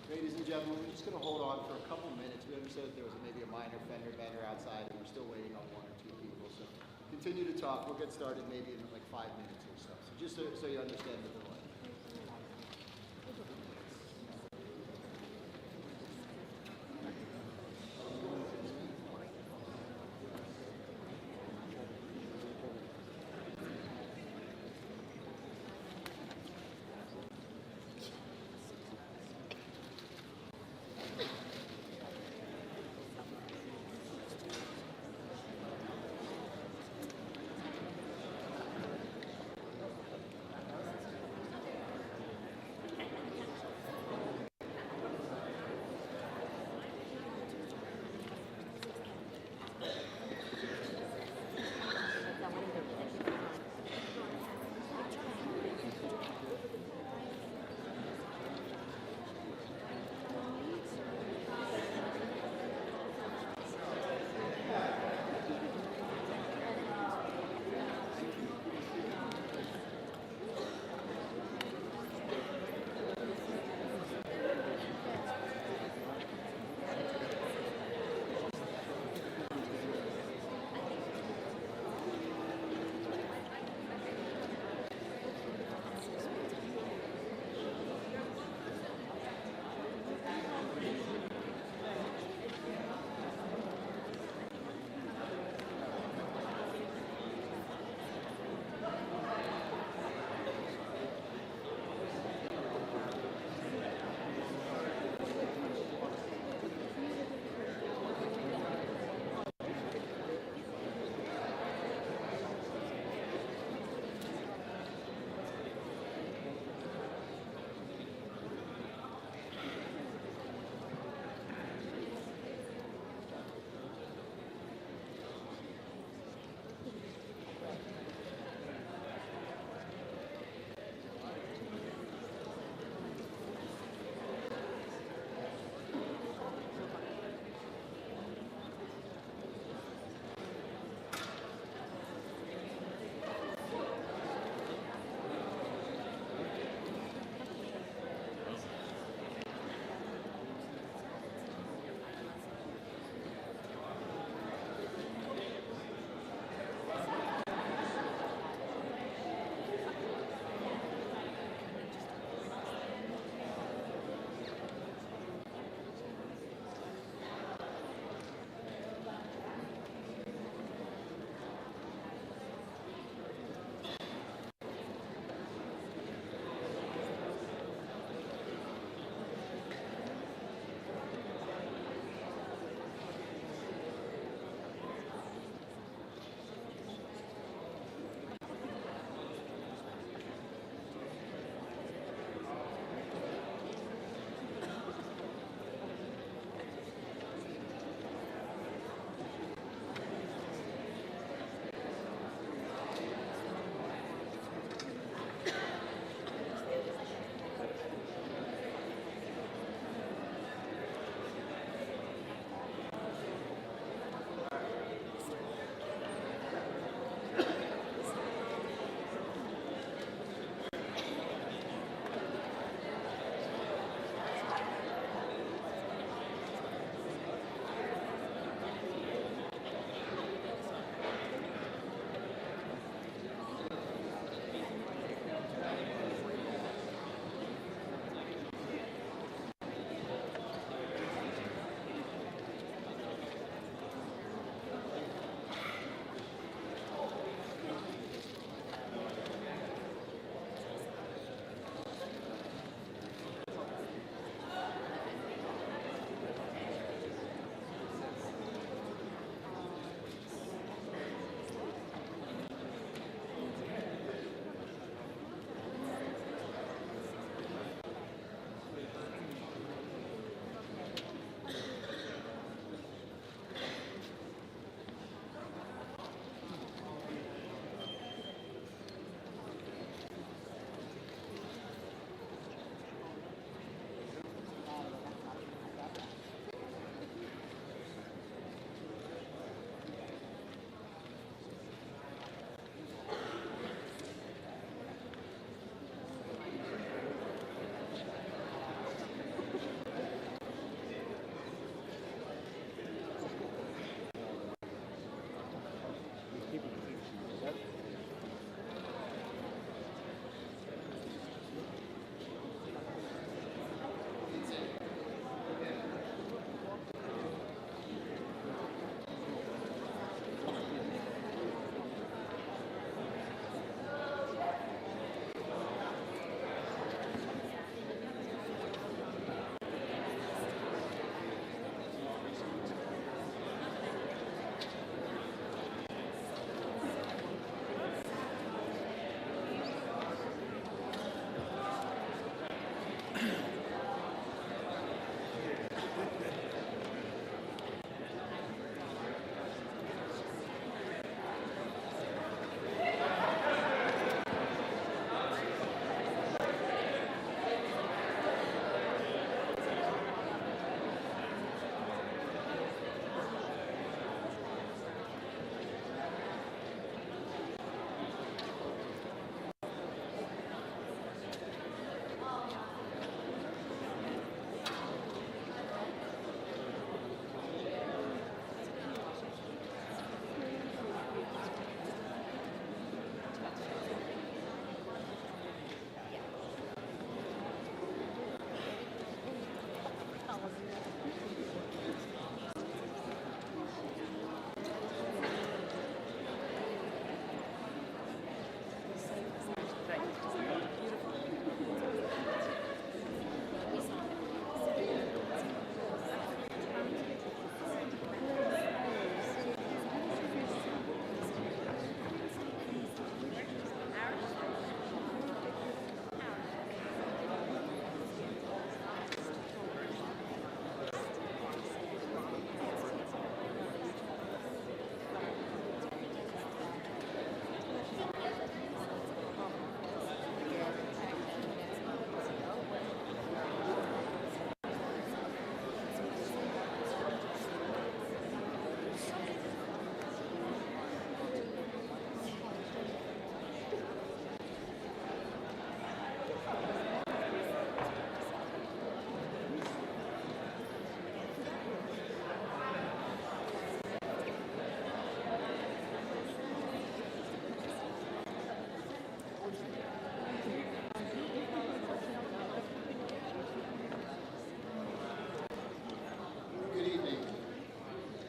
Ladies and gentlemen, we're just going to hold on for a couple minutes. We understood there was maybe a minor fender bender outside, and we're still waiting on one or two people. So continue to talk. We'll get started maybe in like 5 minutes or so. So just so you understand the delay.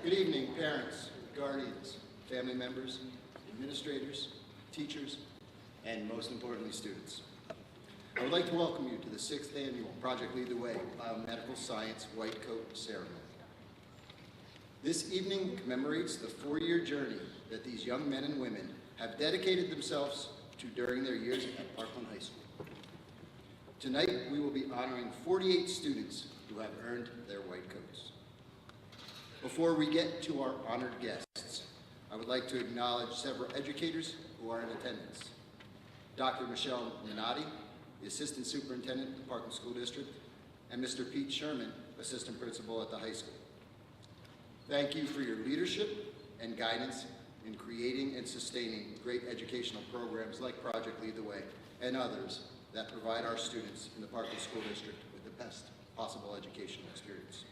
Good evening, parents, guardians, family members, administrators, teachers, and most importantly, students. I would like to welcome you to the 6th annual Project Lead the Way Biomedical Science White Coat Ceremony. This evening commemorates the 4-year journey that these young men and women have dedicated themselves to during their years at Parkland High School. Tonight, we will be honoring 48 students who have earned their white coats. Before we get to our honored guests, I would like to acknowledge several educators who are in attendance. Dr. Michelle Minotti, the Assistant Superintendent of the Parkland School District, and Mr. Pete Sherman, Assistant Principal at the high school. Thank you for your leadership and guidance in creating and sustaining great educational programs like Project Lead the Way and others that provide our students in the Parkland School District with the best possible educational experience.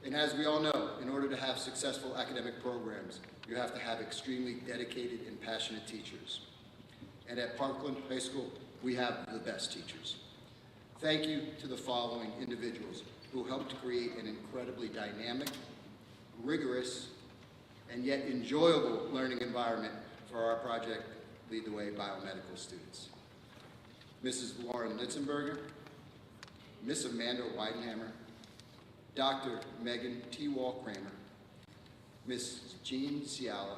And as we all know, in order to have successful academic programs, you have to have extremely dedicated and passionate teachers. And at Parkland High School, we have the best teachers. Thank you to the following individuals who helped create an incredibly dynamic, rigorous, and yet enjoyable learning environment for our Project Lead the Way biomedical students. Mrs. Lauren Litzenberger, Miss Amanda Weidenhammer, Dr. Megan T. Wall-Kramer, Ms. Jean Ciala,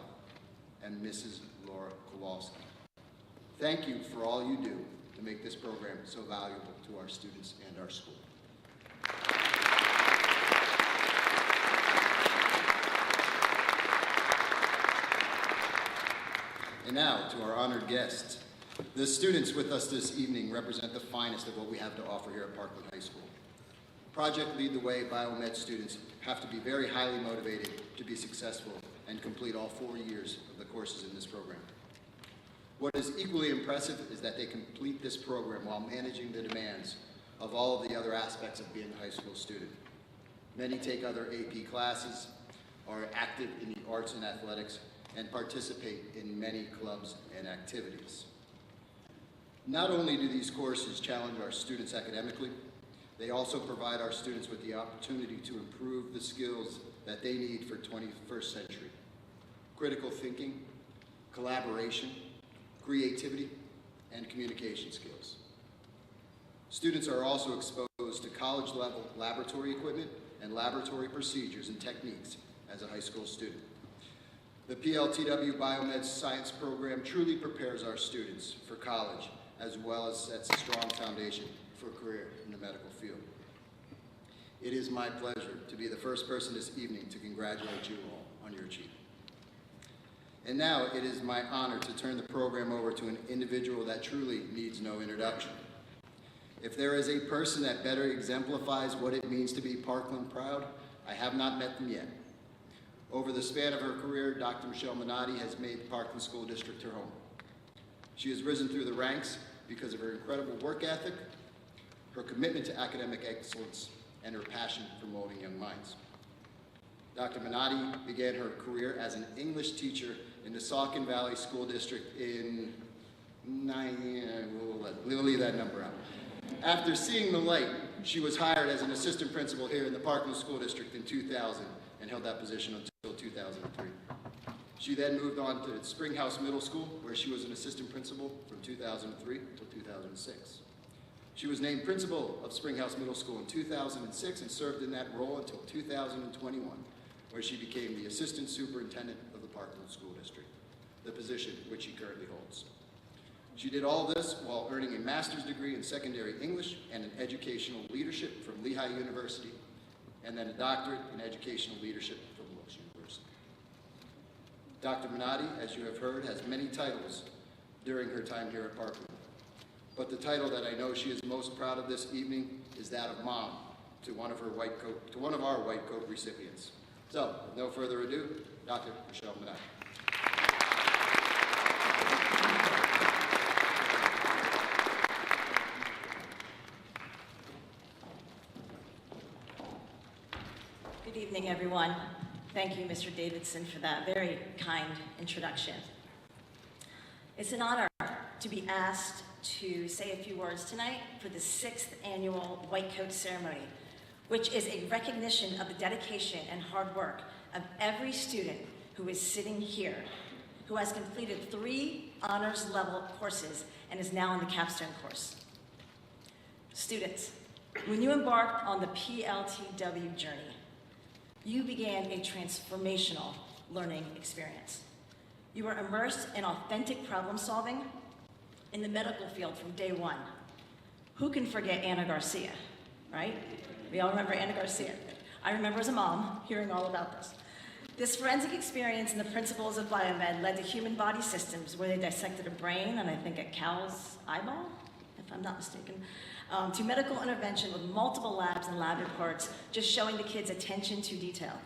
and Mrs. Laura Kowalski. Thank you for all you do to make this program so valuable to our students and our school. And now to our honored guests. The students with us this evening represent the finest of what we have to offer here at Parkland High School. Project Lead the Way Biomed students have to be very highly motivated to be successful and complete all 4 years of the courses in this program. What is equally impressive is that they complete this program while managing the demands of all of the other aspects of being a high school student. Many take other AP classes, are active in the arts and athletics, and participate in many clubs and activities. Not only do these courses challenge our students academically, they also provide our students with the opportunity to improve the skills that they need for 21st century. Critical thinking, collaboration, creativity, and communication skills. Students are also exposed to college-level laboratory equipment and laboratory procedures and techniques as a high school student. The PLTW Biomed Science program truly prepares our students for college, as well as sets a strong foundation for a career in the medical field. It is my pleasure to be the first person this evening to congratulate you all on your achievement. And now it is my honor to turn the program over to an individual that truly needs no introduction. If there is a person that better exemplifies what it means to be Parkland proud, I have not met them yet. Over the span of her career, Dr. Michelle Minotti has made the Parkland School District her home. She has risen through the ranks because of her incredible work ethic, her commitment to academic excellence, and her passion for molding young minds. Dr. Minotti began her career as an English teacher in the Saucon Valley School District in, we'll leave that number out. After seeing the light, she was hired as an assistant principal here in the Parkland School District in 2000 and held that position until 2003. She then moved on to Springhouse Middle School, where she was an assistant principal from 2003 until 2006. She was named principal of Springhouse Middle School in 2006 and served in that role until 2021, where she became the assistant superintendent of the Parkland School District, the position which she currently holds. She did all this while earning a master's degree in secondary English and in educational leadership from Lehigh University, and then a doctorate in educational leadership from Wilkes University. Dr. Minotti, as you have heard, has many titles during her time here at Parkland. But the title that I know she is most proud of this evening is that of mom to one of our white coat recipients. So, with no further ado, Dr. Michelle Minotti. Good evening, everyone. Thank you, Mr. Davidson, for that very kind introduction. It's an honor to be asked to say a few words tonight for the 6th annual White Coat Ceremony, which is a recognition of the dedication and hard work of every student who is sitting here, who has completed 3 honors level courses and is now in the capstone course. Students, when you embarked on the PLTW journey, you began a transformational learning experience. You were immersed in authentic problem solving in the medical field from day one. Who can forget Anna Garcia, right? We all remember Anna Garcia. I remember as a mom hearing all about this. This forensic experience and the principles of biomed led to human body systems where they dissected a brain and I think a cow's eyeball, if I'm not mistaken, to medical intervention with multiple labs and lab reports, just showing the kids attention to detail.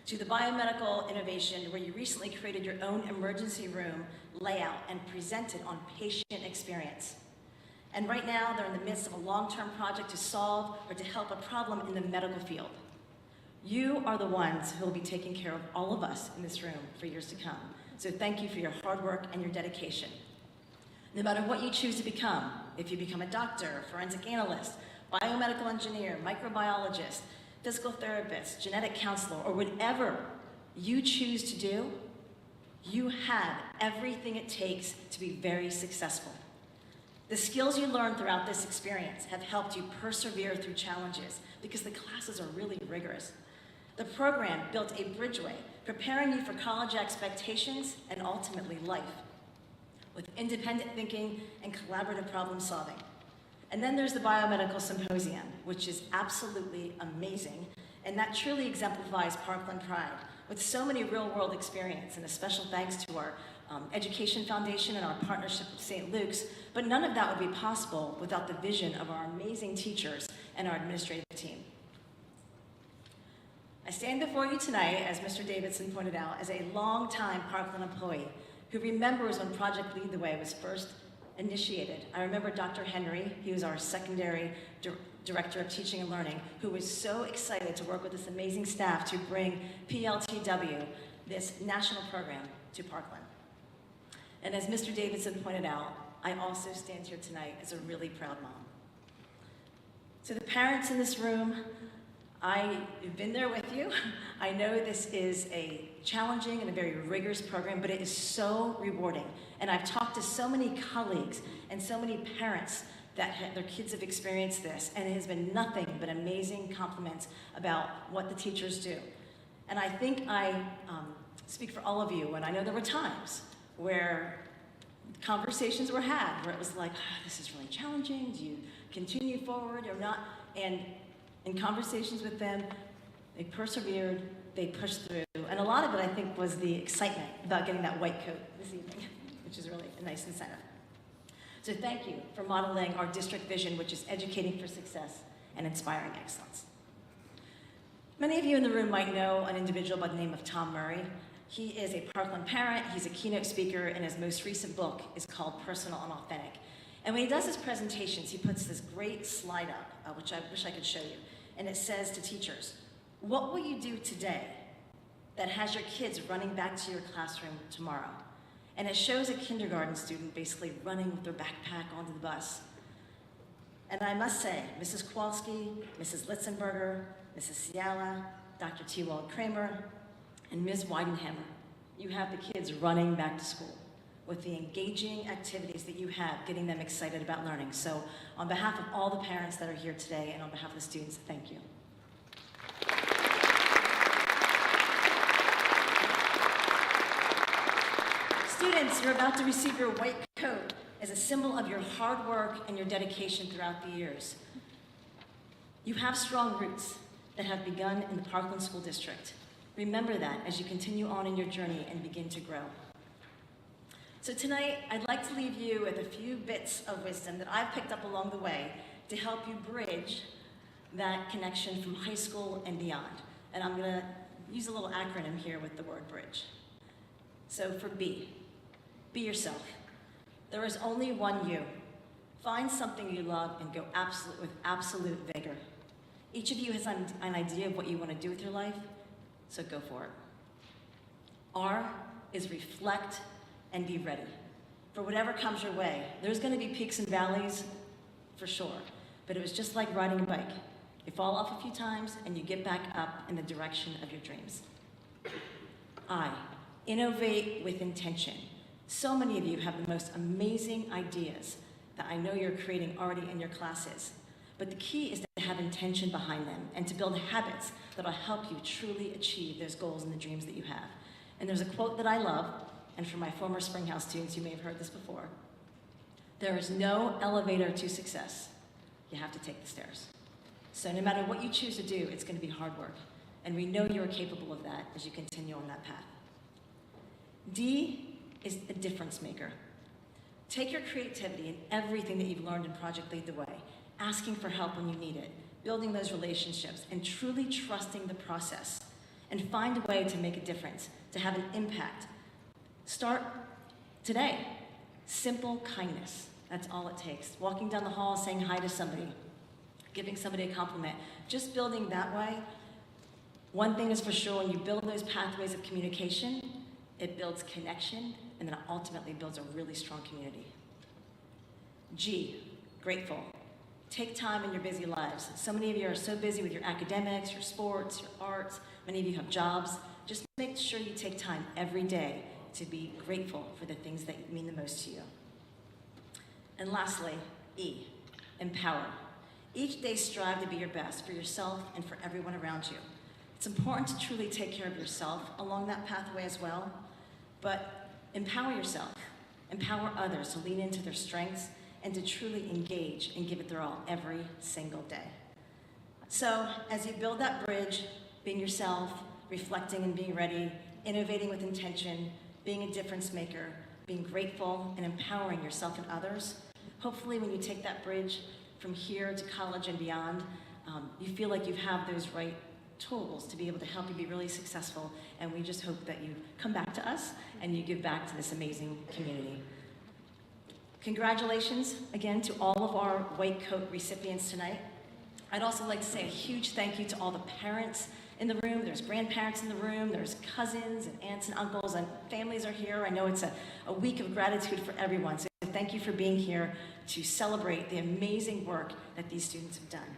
To the biomedical innovation where you recently created your own emergency room layout and presented on patient experience. And right now, they're in the midst of a long-term project to solve or to help a problem in the medical field. You are the ones who will be taking care of all of us in this room for years to come. So thank you for your hard work and your dedication. No matter what you choose to become, if you become a doctor, forensic analyst, biomedical engineer, microbiologist, physical therapist, genetic counselor, or whatever you choose to do, you have everything it takes to be very successful. The skills you learned throughout this experience have helped you persevere through challenges because the classes are really rigorous. The program built a bridgeway, preparing you for college expectations and ultimately life, with independent thinking and collaborative problem solving. And then there's the Biomedical Symposium, which is absolutely amazing, and that truly exemplifies Parkland Pride, with so many real-world experience, and a special thanks to our Education Foundation and our partnership with St. Luke's, but none of that would be possible without the vision of our amazing teachers and our administrative team. I stand before you tonight, as Mr. Davidson pointed out, as a longtime Parkland employee who remembers when Project Lead the Way was first initiated. I remember Dr. Henry, he was our secondary director of teaching and learning, who was so excited to work with this amazing staff to bring PLTW, this national program, to Parkland. And as Mr. Davidson pointed out, I also stand here tonight as a really proud mom. So the parents in this room, I've been there with you. I know this is a challenging and a very rigorous program, but it is so rewarding. And I've talked to so many colleagues and so many parents that their kids have experienced this, and it has been nothing but amazing compliments about what the teachers do. And I think I speak for all of you, and I know there were times where conversations were had where it was like, this is really challenging, do you continue forward or not? And in conversations with them, they persevered, they pushed through, and a lot of it, I think, was the excitement about getting that white coat this evening, which is really a nice incentive. So thank you for modeling our district vision, which is educating for success and inspiring excellence. Many of you in the room might know an individual by the name of Tom Murray. He is a Parkland parent, he's a keynote speaker, and his most recent book is called Personal and Authentic. And when he does his presentations, he puts this great slide up, which I wish I could show you. And it says to teachers, what will you do today that has your kids running back to your classroom tomorrow? And it shows a kindergarten student basically running with their backpack onto the bus. And I must say, Mrs. Kowalski, Mrs. Litzenberger, Mrs. Ciala, Dr. T-Wald Kramer, and Ms. Weidenhammer, you have the kids running back to school with the engaging activities that you have, getting them excited about learning. So on behalf of all the parents that are here today and on behalf of the students, thank you. Students, you're about to receive your white coat as a symbol of your hard work and your dedication throughout the years. You have strong roots that have begun in the Parkland School District. Remember that as you continue on in your journey and begin to grow. So tonight, I'd like to leave you with a few bits of wisdom that I've picked up along the way to help you bridge that connection from high school and beyond. And I'm going to use a little acronym here with the word bridge. So for B, be yourself. There is only one you. Find something you love and go with absolute vigor. Each of you has an idea of what you want to do with your life, so go for it. R is reflect and be ready for whatever comes your way. There's going to be peaks and valleys for sure, but it was just like riding a bike. You fall off a few times and you get back up in the direction of your dreams. I, innovate with intention. So many of you have the most amazing ideas that I know you're creating already in your classes. But the key is to have intention behind them and to build habits that will help you truly achieve those goals and the dreams that you have. And there's a quote that I love, and for my former Springhouse students, you may have heard this before. There is no elevator to success. You have to take the stairs. So no matter what you choose to do, it's going to be hard work. And we know you're capable of that as you continue on that path. D is a difference maker. Take your creativity and everything that you've learned in Project Lead the Way, asking for help when you need it, building those relationships, and truly trusting the process. And find a way to make a difference, to have an impact. Start today. Simple kindness. That's all it takes. Walking down the hall, saying hi to somebody, giving somebody a compliment. Just building that way. One thing is for sure, when you build those pathways of communication, it builds connection, and then it ultimately builds a really strong community. G, grateful. Take time in your busy lives. So many of you are so busy with your academics, your sports, your arts. Many of you have jobs. Just make sure you take time every day to be grateful for the things that mean the most to you. And lastly, E, empower. Each day strive to be your best for yourself and for everyone around you. It's important to truly take care of yourself along that pathway as well, but empower yourself, empower others to lean into their strengths and to truly engage and give it their all every single day. So as you build that bridge, being yourself, reflecting and being ready, innovating with intention, being a difference maker, being grateful and empowering yourself and others, hopefully when you take that bridge from here to college and beyond, you feel like you have those right tools to be able to help you be really successful, and we just hope that you come back to us and you give back to this amazing community. Congratulations again to all of our white coat recipients tonight. I'd also like to say a huge thank you to all the parents in the room. There's grandparents in the room, there's cousins and aunts and uncles, and families are here. I know it's a week of gratitude for everyone, so thank you for being here to celebrate the amazing work that these students have done.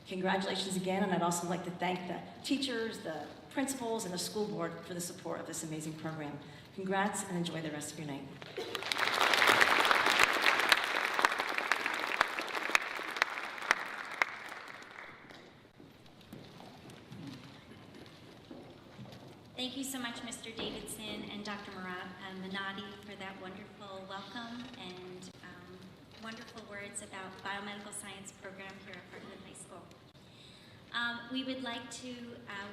Congratulations again, and I'd also like to thank the teachers, the principals, and the school board for the support of this amazing program. Congrats, and enjoy the rest of your night. Thank you so much, Mr. Davidson and Dr. Minotti, for that wonderful welcome and wonderful words about biomedical science program here at Parkland High School. We would like to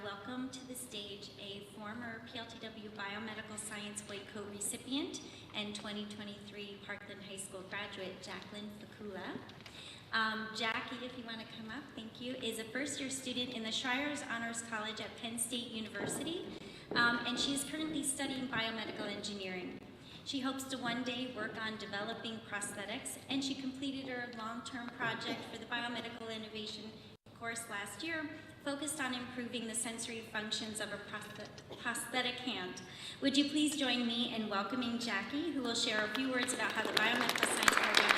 welcome to the stage a former PLTW Biomedical Science White Coat recipient and 2023 Parkland High School graduate, Jacqueline Fakula. Jackie, if you want to come up, thank you, is a first-year student in the Shires Honors College at Penn State University, and she is currently studying biomedical engineering. She hopes to one day work on developing prosthetics, and she completed her long-term project for the Biomedical Innovation course last year, focused on improving the sensory functions of a prosthetic hand. Would you please join me in welcoming Jackie, who will share a few words about how the Biomedical Science program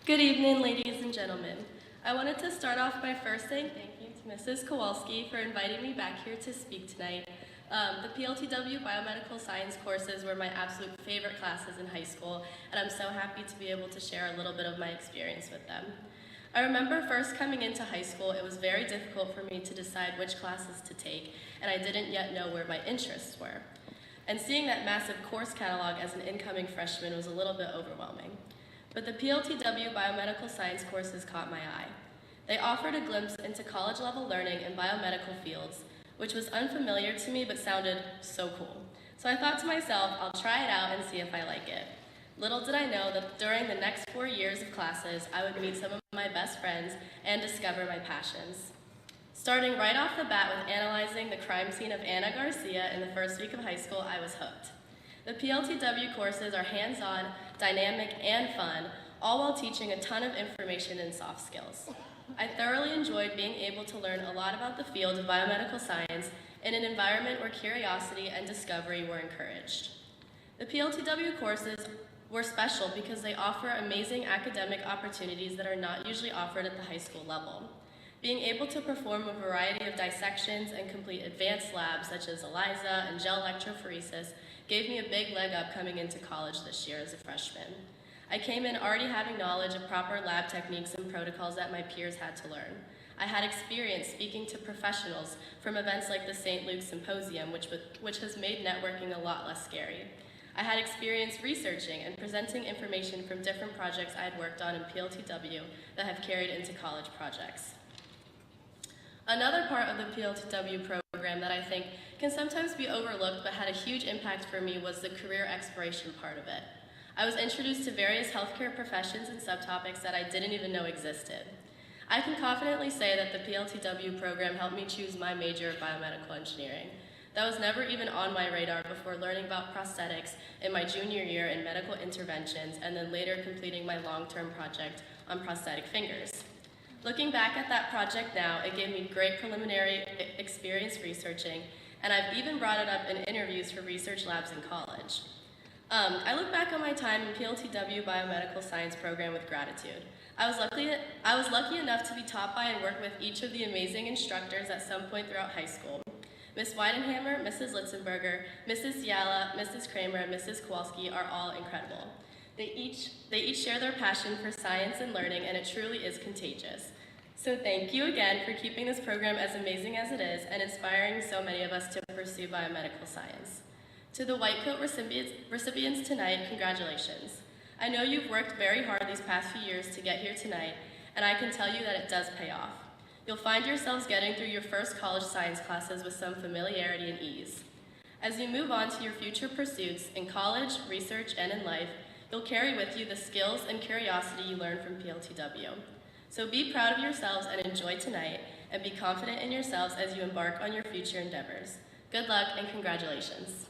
Good evening, ladies and gentlemen. I wanted to start off by first saying thank you to Mrs. Kowalski for inviting me back here to speak tonight. The PLTW Biomedical Science courses were my absolute favorite classes in high school, and I'm so happy to be able to share a little bit of my experience with them. I remember first coming into high school, it was very difficult for me to decide which classes to take, and I didn't yet know where my interests were. And seeing that massive course catalog as an incoming freshman was a little bit overwhelming. But the PLTW Biomedical Science courses caught my eye. They offered a glimpse into college-level learning in biomedical fields, which was unfamiliar to me but sounded so cool. So I thought to myself, I'll try it out and see if I like it. Little did I know that during the next 4 years of classes, I would meet some of my best friends and discover my passions. Starting right off the bat with analyzing the crime scene of Anna Garcia in the first week of high school, I was hooked. The PLTW courses are hands-on, dynamic, and fun, all while teaching a ton of information and soft skills. I thoroughly enjoyed being able to learn a lot about the field of biomedical science in an environment where curiosity and discovery were encouraged. The PLTW courses were special because they offer amazing academic opportunities that are not usually offered at the high school level. Being able to perform a variety of dissections and complete advanced labs such as ELISA and gel electrophoresis gave me a big leg up coming into college this year as a freshman. I came in already having knowledge of proper lab techniques and protocols that my peers had to learn. I had experience speaking to professionals from events like the St. Luke's Symposium, which has made networking a lot less scary. I had experience researching and presenting information from different projects I had worked on in PLTW that have carried into college projects. Another part of the PLTW program that I think can sometimes be overlooked but had a huge impact for me was the career exploration part of it. I was introduced to various healthcare professions and subtopics that I didn't even know existed. I can confidently say that the PLTW program helped me choose my major of biomedical engineering. That was never even on my radar before learning about prosthetics in my junior year in medical interventions and then later completing my long-term project on prosthetic fingers. Looking back at that project now, it gave me great preliminary experience researching, and I've even brought it up in interviews for research labs in college. I look back on my time in PLTW Biomedical Science program with gratitude. I was lucky enough to be taught by and work with each of the amazing instructors at some point throughout high school. Ms. Weidenhammer, Mrs. Litzenberger, Mrs. Ciala, Mrs. Kramer, and Mrs. Kowalski are all incredible. They each share their passion for science and learning, and it truly is contagious. So thank you again for keeping this program as amazing as it is and inspiring so many of us to pursue biomedical science. To the White Coat recipients tonight, congratulations. I know you've worked very hard these past few years to get here tonight, and I can tell you that it does pay off. You'll find yourselves getting through your first college science classes with some familiarity and ease. As you move on to your future pursuits in college, research, and in life, you'll carry with you the skills and curiosity you learned from PLTW. So be proud of yourselves and enjoy tonight, and be confident in yourselves as you embark on your future endeavors. Good luck and congratulations.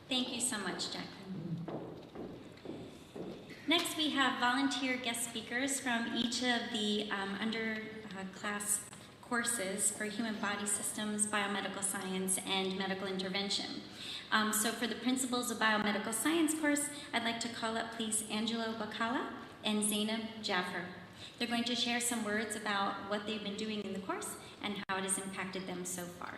Thank you so much, Jacqueline. Next, we have volunteer guest speakers from each of the underclass courses for human body systems, biomedical science, and medical intervention. So for the Principles of Biomedical Science course, I'd like to call up please Angelo Bacala and Zainab Jaffer. They're going to share some words about what they've been doing in the course and how it has impacted them so far.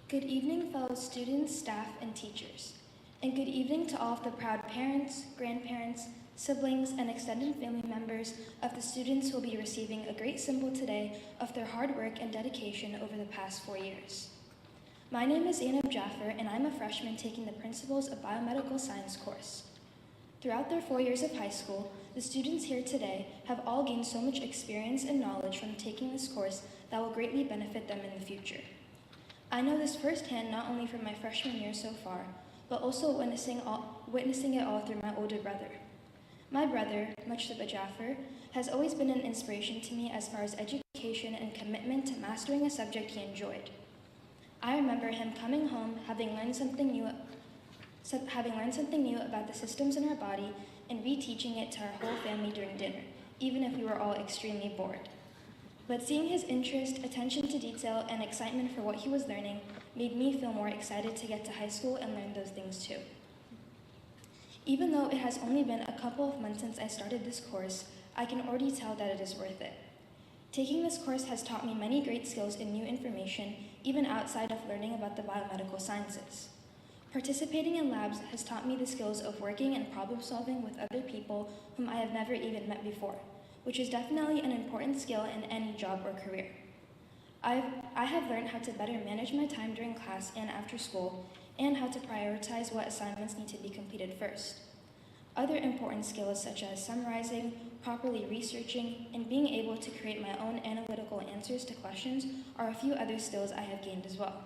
Good evening, fellow students, staff, and teachers. And good evening to all of the proud parents, grandparents, siblings, and extended family members of the students who will be receiving a great symbol today of their hard work and dedication over the past 4 years. My name is Zainab Jaffer, and I'm a freshman taking the Principles of Biomedical Science course. Throughout their 4 years of high school, the students here today have all gained so much experience and knowledge from taking this course that will greatly benefit them in the future. I know this firsthand not only from my freshman year so far, but also witnessing it all through my older brother. My brother, Mujtaba Jaffer, has always been an inspiration to me as far as education and commitment to mastering a subject he enjoyed. I remember him coming home having learned something new about the systems in our body and reteaching it to our whole family during dinner, even if we were all extremely bored. But seeing his interest, attention to detail, and excitement for what he was learning made me feel more excited to get to high school and learn those things too. Even though it has only been a couple of months since I started this course, I can already tell that it is worth it. Taking this course has taught me many great skills and new information, even outside of learning about the biomedical sciences. Participating in labs has taught me the skills of working and problem solving with other people whom I have never even met before, which is definitely an important skill in any job or career. I have learned how to better manage my time during class and after school, and how to prioritize what assignments need to be completed first. Other important skills such as summarizing, properly researching, and being able to create my own analytical answers to questions are a few other skills I have gained as well.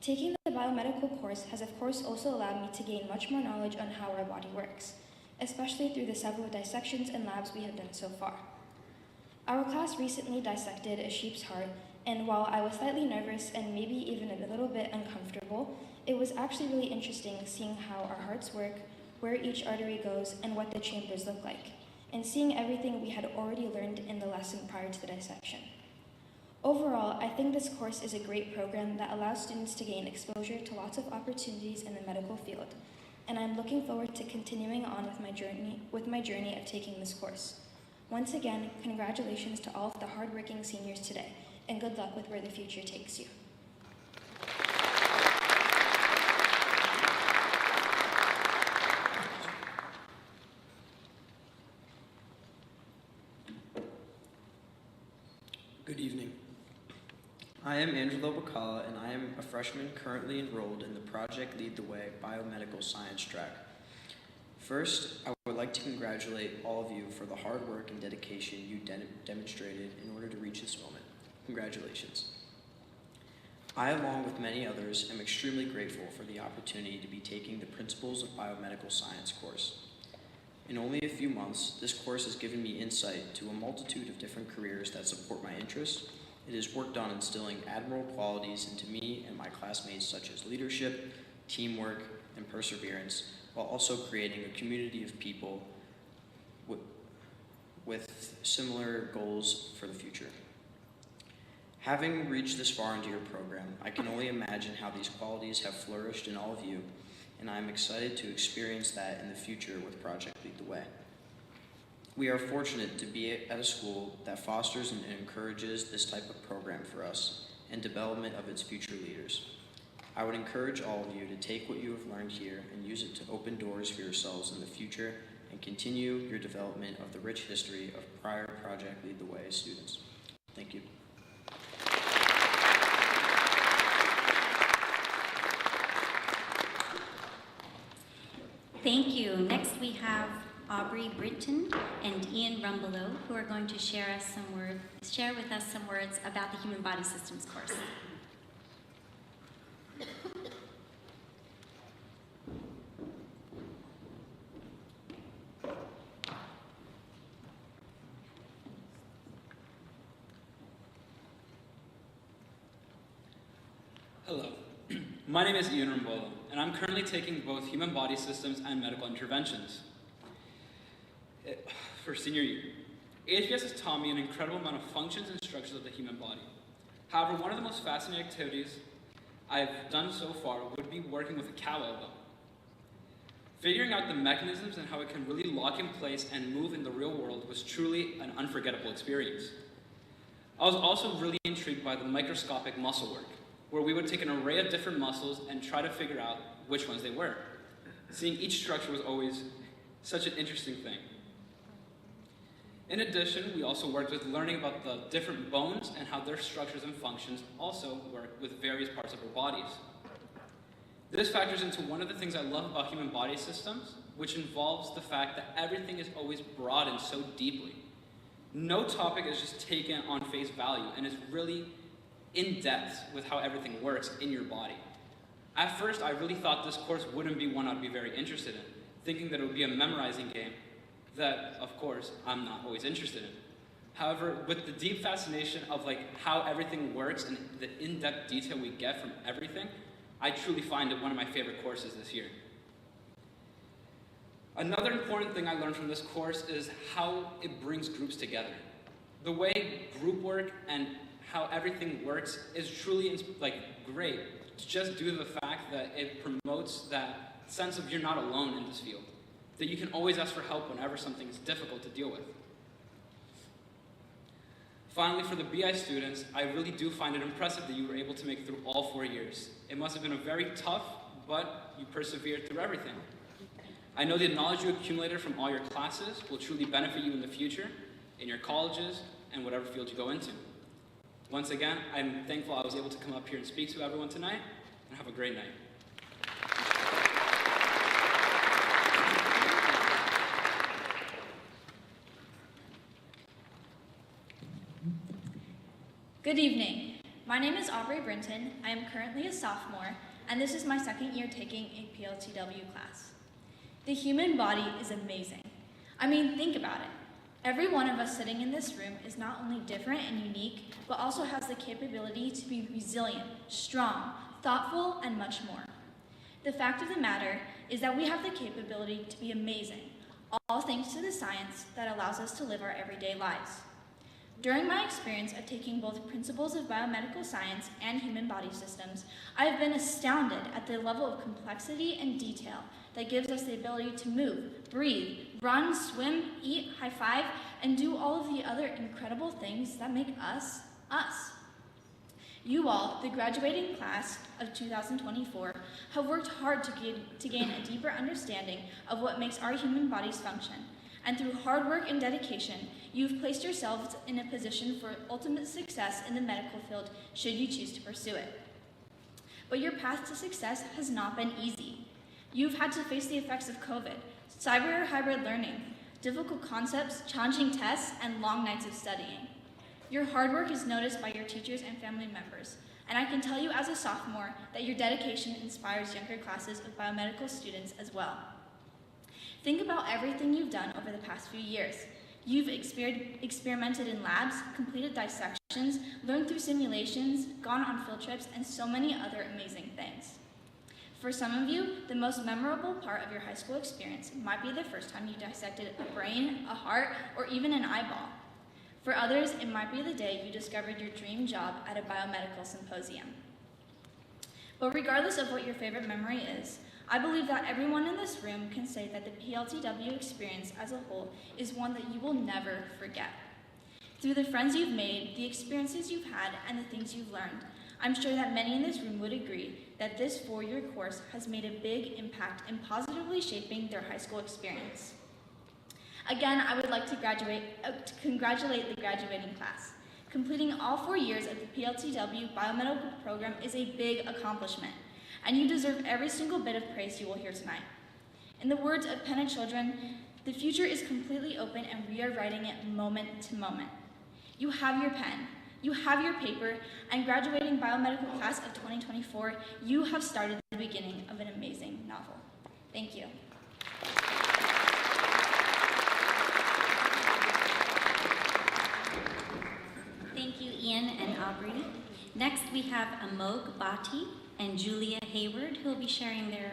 Taking the biomedical course has of course also allowed me to gain much more knowledge on how our body works, especially through the several dissections and labs we have done so far. Our class recently dissected a sheep's heart, and while I was slightly nervous and maybe even a little bit uncomfortable, it was actually really interesting seeing how our hearts work, where each artery goes, and what the chambers look like, and seeing everything we had already learned in the lesson prior to the dissection. Overall, I think this course is a great program that allows students to gain exposure to lots of opportunities in the medical field, and I'm looking forward to continuing on with my journey of taking this course. Once again, congratulations to all of the hardworking seniors today, and good luck with where the future takes you. Good evening. I am Angelo Bacala, and I am a freshman currently enrolled in the Project Lead the Way Biomedical Science track. First, I would like to congratulate all of you for the hard work and dedication you demonstrated in order to reach this moment. Congratulations. I, along with many others, am extremely grateful for the opportunity to be taking the Principles of Biomedical Science course. In only a few months, this course has given me insight to a multitude of different careers that support my interests. It has worked on instilling admirable qualities into me and my classmates such as leadership, teamwork, and perseverance, while also creating a community of people with similar goals for the future. Having reached this far into your program, I can only imagine how these qualities have flourished in all of you, and I am excited to experience that in the future with Project Lead the Way. We are fortunate to be at a school that fosters and encourages this type of program for us and development of its future leaders. I would encourage all of you to take what you have learned here and use it to open doors for yourselves in the future and continue your development of the rich history of prior Project Lead the Way students. Thank you. Thank you. Next we have Aubrey Britton and Ian Rumbelow, who are going to share with us some words about the Human Body Systems course. Hello, my name is Ian Rumbelow, and I'm currently taking both Human Body Systems and Medical Interventions. For senior year, HBS has taught me an incredible amount of functions and structures of the human body. However, one of the most fascinating activities I've done so far would be working with a cow elbow. Figuring out the mechanisms and how it can really lock in place and move in the real world was truly an unforgettable experience. I was also really intrigued by the microscopic muscle work, where we would take an array of different muscles and try to figure out which ones they were. Seeing each structure was always such an interesting thing. In addition, we also worked with learning about the different bones and how their structures and functions also work with various parts of our bodies. This factors into one of the things I love about human body systems, which involves the fact that everything is always broadened so deeply. No topic is just taken on face value and is really in depth with how everything works in your body. At first, I really thought this course wouldn't be one I'd be very interested in, thinking that it would be a memorizing game that, of course, I'm not always interested in. However, with the deep fascination of how everything works and the in-depth detail we get from everything, I truly find it one of my favorite courses this year. Another important thing I learned from this course is how it brings groups together. The way group work and how everything works is truly great, just due to the fact that it promotes that sense of you're not alone in this field, that you can always ask for help whenever something is difficult to deal with. Finally, for the BI students, I really do find it impressive that you were able to make it through all 4 years. It must have been a very tough, but you persevered through everything. I know the knowledge you accumulated from all your classes will truly benefit you in the future, in your colleges, and whatever field you go into. Once again, I'm thankful I was able to come up here and speak to everyone tonight, and have a great night. Good evening. My name is Aubrey Brinton. I am currently a sophomore, and this is my second year taking a PLTW class. The human body is amazing. I mean, think about it. Every one of us sitting in this room is not only different and unique, but also has the capability to be resilient, strong, thoughtful, and much more. The fact of the matter is that we have the capability to be amazing, all thanks to the science that allows us to live our everyday lives. During my experience of taking both principles of biomedical science and human body systems, I have been astounded at the level of complexity and detail that gives us the ability to move, breathe, run, swim, eat, high five, and do all of the other incredible things that make us, us. You all, the graduating class of 2024, have worked hard to gain a deeper understanding of what makes our human bodies function. And through hard work and dedication, you've placed yourselves in a position for ultimate success in the medical field should you choose to pursue it. But your path to success has not been easy. You've had to face the effects of COVID, cyber or hybrid learning, difficult concepts, challenging tests, and long nights of studying. Your hard work is noticed by your teachers and family members, and I can tell you as a sophomore that your dedication inspires younger classes of biomedical students as well. Think about everything you've done over the past few years. You've experimented in labs, completed dissections, learned through simulations, gone on field trips, and so many other amazing things. For some of you, the most memorable part of your high school experience might be the first time you dissected a brain, a heart, or even an eyeball. For others, it might be the day you discovered your dream job at a biomedical symposium. But regardless of what your favorite memory is, I believe that everyone in this room can say that the PLTW experience as a whole is one that you will never forget. Through the friends you've made, the experiences you've had, and the things you've learned, I'm sure that many in this room would agree that this four-year course has made a big impact in positively shaping their high school experience. Again, I would like to congratulate the graduating class. Completing all 4 years of the PLTW Biomedical program is a big accomplishment, and you deserve every single bit of praise you will hear tonight. In the words of Penna Children, the future is completely open and we are writing it moment to moment. You have your pen, you have your paper, and graduating biomedical class of 2024, you have started the beginning of an amazing novel. Thank you. Thank you, Ian and Aubrey. Next, we have Amog Bhatti and Julia Hayward, who will be sharing their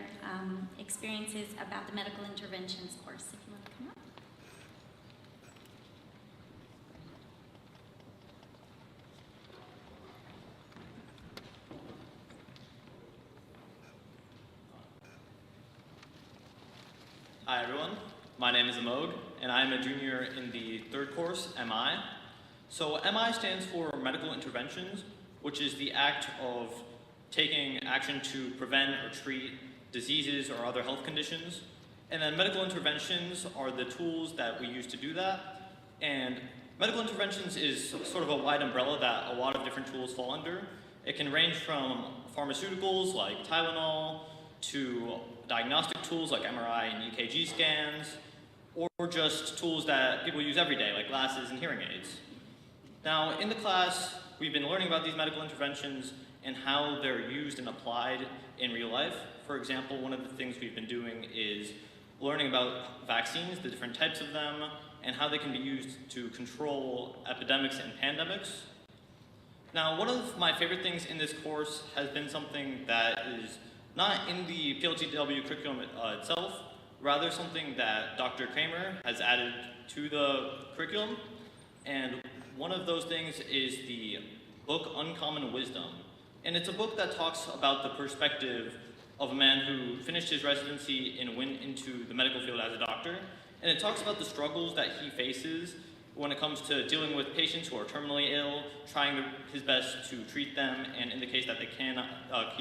experiences about the medical interventions course. If you want to come up. Hi everyone, my name is Amog, and I am a junior in the third course, MI. So MI stands for Medical Interventions, which is the act of taking action to prevent or treat diseases or other health conditions. And then medical interventions are the tools that we use to do that. And medical interventions is sort of a wide umbrella that a lot of different tools fall under. It can range from pharmaceuticals like Tylenol to diagnostic tools like MRI and EKG scans, or just tools that people use every day like glasses and hearing aids. Now, in the class, we've been learning about these medical interventions and how they're used and applied in real life. For example, one of the things we've been doing is learning about vaccines, the different types of them, and how they can be used to control epidemics and pandemics. Now, one of my favorite things in this course has been something that is not in the PLTW curriculum itself, rather something that Dr. Kramer has added to the curriculum. And one of those things is the book Uncommon Wisdom. And it's a book that talks about the perspective of a man who finished his residency and went into the medical field as a doctor. And it talks about the struggles that he faces when it comes to dealing with patients who are terminally ill, trying his best to treat them, and in the case that he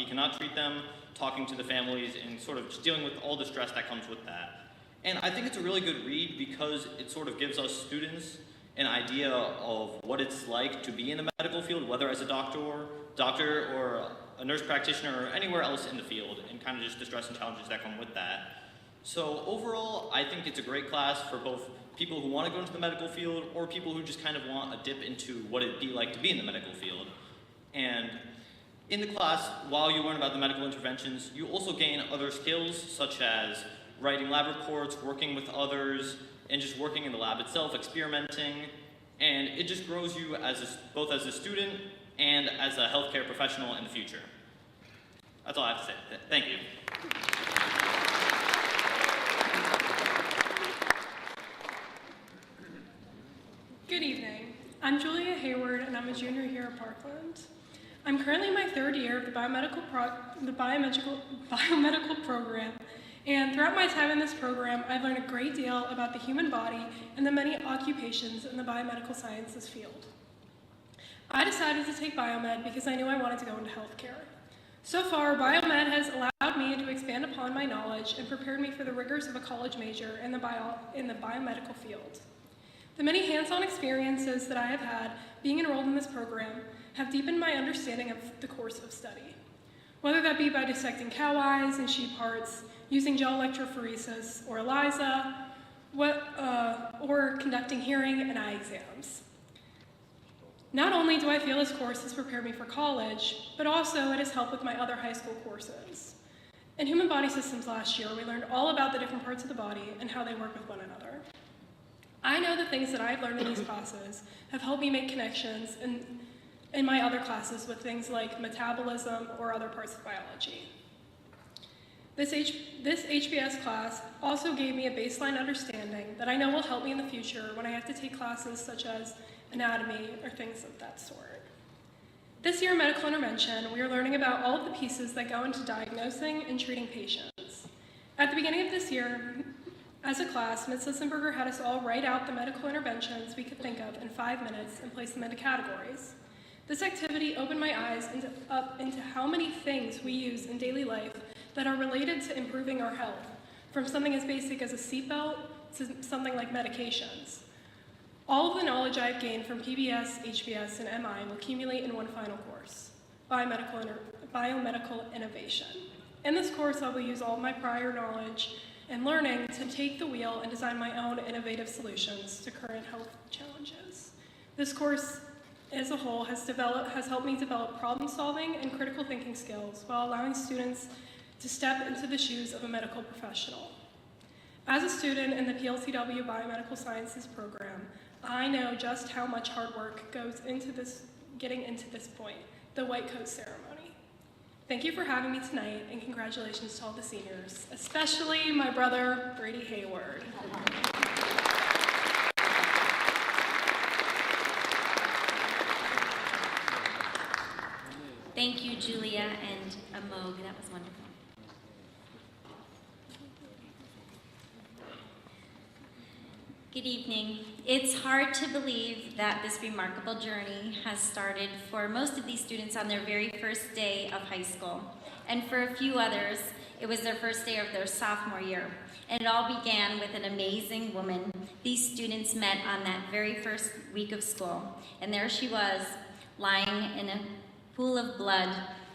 cannot treat them, talking to the families and sort of just dealing with all the stress that comes with that. And I think it's a really good read because it sort of gives us students an idea of what it's like to be in the medical field, whether as a doctor or a nurse practitioner or anywhere else in the field, and kind of just the stress and challenges that come with that. So overall, I think it's a great class for both people who want to go into the medical field or people who just kind of want a dip into what it'd be like to be in the medical field. And in the class, while you learn about the medical interventions, you also gain other skills such as writing lab reports, working with others, and just working in the lab itself, experimenting. And it just grows you both as a student and as a healthcare professional in the future. That's all I have to say. Thank you. Good evening. I'm Julia Hayward, and I'm a junior here at Parkland. I'm currently in my third year of the biomedical program, and throughout my time in this program, I've learned a great deal about the human body and the many occupations in the biomedical sciences field. I decided to take biomed because I knew I wanted to go into healthcare. So far, biomed has allowed me to expand upon my knowledge and prepared me for the rigors of a college major in the biomedical field. The many hands-on experiences that I have had being enrolled in this program have deepened my understanding of the course of study. Whether that be by dissecting cow eyes and sheep hearts, using gel electrophoresis or ELISA, or conducting hearing and eye exams. Not only do I feel this course has prepared me for college, but also it has helped with my other high school courses. In Human Body Systems last year, we learned all about the different parts of the body and how they work with one another. I know the things that I've learned in these classes have helped me make connections in my other classes with things like metabolism or other parts of biology. This HBS class also gave me a baseline understanding that I know will help me in the future when I have to take classes such as anatomy or things of that sort. This year in medical intervention, we are learning about all of the pieces that go into diagnosing and treating patients. At the beginning of this year, as a class, Ms. Lissenberger had us all write out the medical interventions we could think of in 5 minutes and place them into categories. This activity opened my eyes into how many things we use in daily life that are related to improving our health, from something as basic as a seatbelt to something like medications. All of the knowledge I've gained from PBS, HBS, and MI will accumulate in one final course, Biomedical Innovation. In this course, I will use all of my prior knowledge and learning to take the wheel and design my own innovative solutions to current health challenges. This course as a whole has helped me develop problem-solving and critical thinking skills while allowing students to step into the shoes of a medical professional. As a student in the PLTW Biomedical Sciences program, I know just how much hard work goes into getting into this point, the white coat ceremony. Thank you for having me tonight, and congratulations to all the seniors, especially my brother, Brady Hayward. Thank you, Julia and Amog. That was wonderful. Good evening. It's hard to believe that this remarkable journey has started for most of these students on their very first day of high school. And for a few others, it was their first day of their sophomore year. And it all began with an amazing woman. These students met on that very first week of school. And there she was, lying in a pool of blood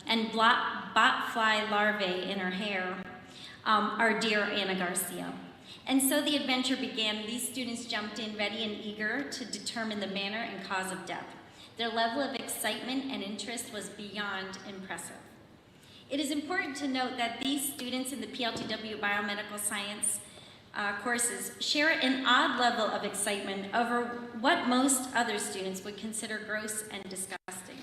and botfly larvae in her hair, our dear Anna Garcia. And so the adventure began. These students jumped in ready and eager to determine the manner and cause of death. Their level of excitement and interest was beyond impressive. It is important to note that these students in the PLTW Biomedical Science courses share an odd level of excitement over what most other students would consider gross and disgusting.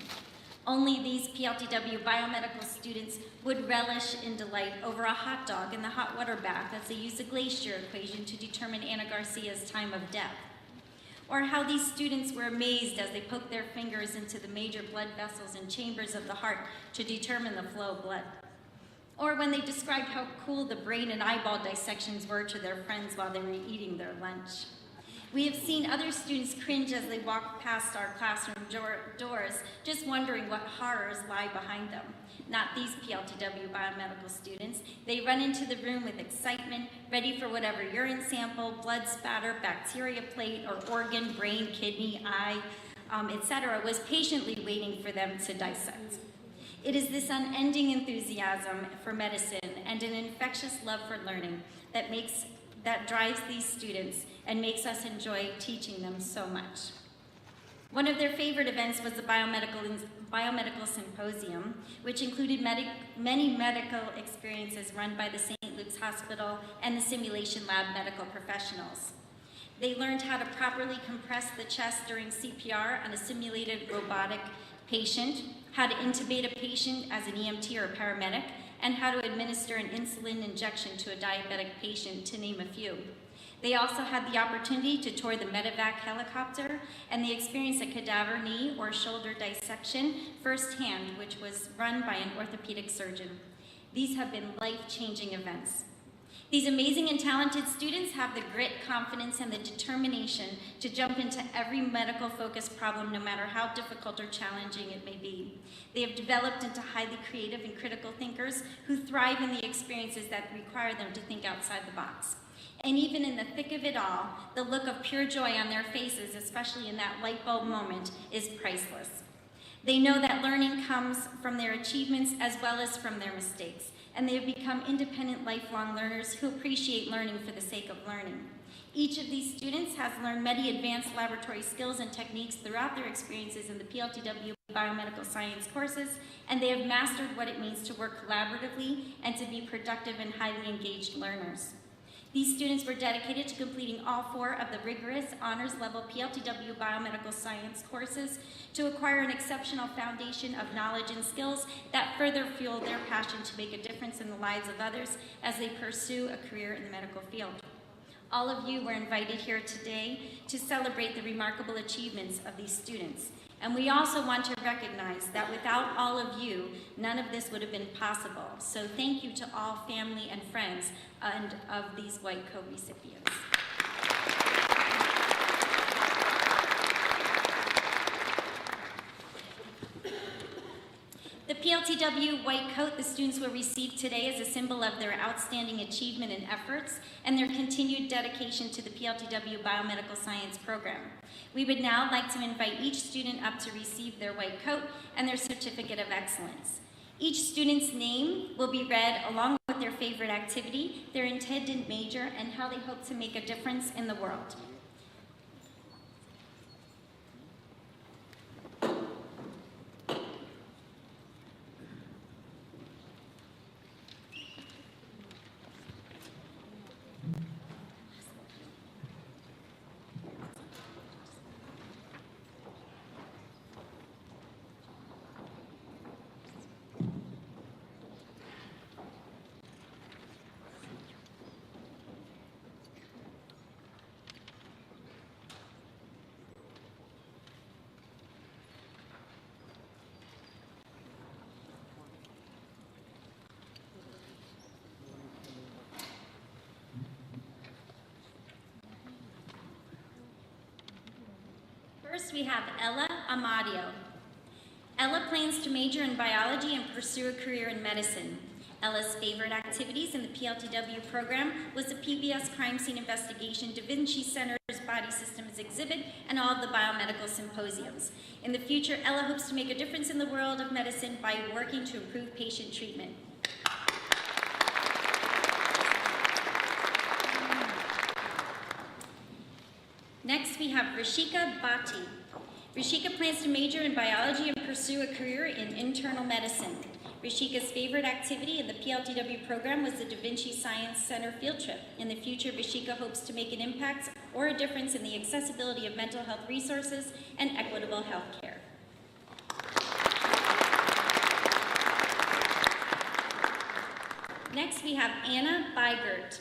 Only these PLTW biomedical students would relish in delight over a hot dog in the hot water bath as they use the glacier equation to determine Anna Garcia's time of death. Or how these students were amazed as they poked their fingers into the major blood vessels and chambers of the heart to determine the flow of blood. Or when they described how cool the brain and eyeball dissections were to their friends while they were eating their lunch. We have seen other students cringe as they walk past our classroom doors, just wondering what horrors lie behind them. Not these PLTW biomedical students. They run into the room with excitement, ready for whatever urine sample, blood spatter, bacteria plate, or organ, brain, kidney, eye, etc. was patiently waiting for them to dissect. It is this unending enthusiasm for medicine and an infectious love for learning that drives these students and makes us enjoy teaching them so much. One of their favorite events was the Biomedical Symposium, which included many medical experiences run by the St. Luke's Hospital and the Simulation Lab medical professionals. They learned how to properly compress the chest during CPR on a simulated robotic patient, how to intubate a patient as an EMT or a paramedic, and how to administer an insulin injection to a diabetic patient, to name a few. They also had the opportunity to tour the medevac helicopter, and they experienced a cadaver knee or shoulder dissection firsthand, which was run by an orthopedic surgeon. These have been life-changing events. These amazing and talented students have the grit, confidence, and the determination to jump into every medical-focused problem, no matter how difficult or challenging it may be. They have developed into highly creative and critical thinkers who thrive in the experiences that require them to think outside the box. And even in the thick of it all, the look of pure joy on their faces, especially in that light bulb moment, is priceless. They know that learning comes from their achievements as well as from their mistakes, and they have become independent, lifelong learners who appreciate learning for the sake of learning. Each of these students has learned many advanced laboratory skills and techniques throughout their experiences in the PLTW Biomedical Science courses, and they have mastered what it means to work collaboratively and to be productive and highly engaged learners. These students were dedicated to completing all 4 of the rigorous honors level PLTW Biomedical Science courses to acquire an exceptional foundation of knowledge and skills that further fuel their passion to make a difference in the lives of others as they pursue a career in the medical field. All of you were invited here today to celebrate the remarkable achievements of these students. And we also want to recognize that without all of you, none of this would have been possible. So thank you to all family and friends and of these white coat recipients. The PLTW white coat the students will receive today is a symbol of their outstanding achievement and efforts and their continued dedication to the PLTW Biomedical Science program. We would now like to invite each student up to receive their white coat and their certificate of excellence. Each student's name will be read along with their favorite activity, their intended major, and how they hope to make a difference in the world. First, we have Ella Amadio. Ella plans to major in biology and pursue a career in medicine. Ella's favorite activities in the PLTW program was the PBS Crime Scene Investigation Da Vinci Center's Body Systems exhibit and all of the biomedical symposiums. In the future, Ella hopes to make a difference in the world of medicine by working to improve patient treatment. Next, we have Rishika Bhatti. Rishika plans to major in biology and pursue a career in internal medicine. Rishika's favorite activity in the PLTW program was the Da Vinci Science Center field trip. In the future, Rishika hopes to make an impact or a difference in the accessibility of mental health resources and equitable health care. Next, we have Anna Beigert.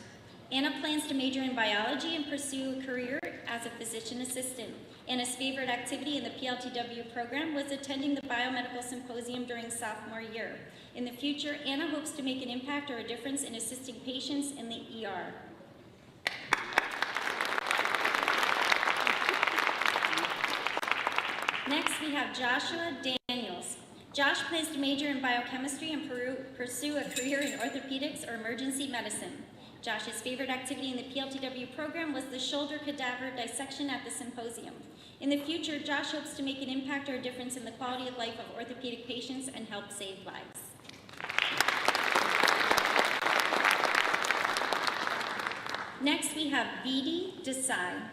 Anna plans to major in biology and pursue a career as a physician assistant. Anna's favorite activity in the PLTW program was attending the Biomedical Symposium during sophomore year. In the future, Anna hopes to make an impact or a difference in assisting patients in the ER. Next, we have Joshua Daniels. Josh plans to major in biochemistry and pursue a career in orthopedics or emergency medicine. Josh's favorite activity in the PLTW program was the shoulder cadaver dissection at the symposium. In the future, Josh hopes to make an impact or a difference in the quality of life of orthopedic patients and help save lives. Next, we have Vidi Desai.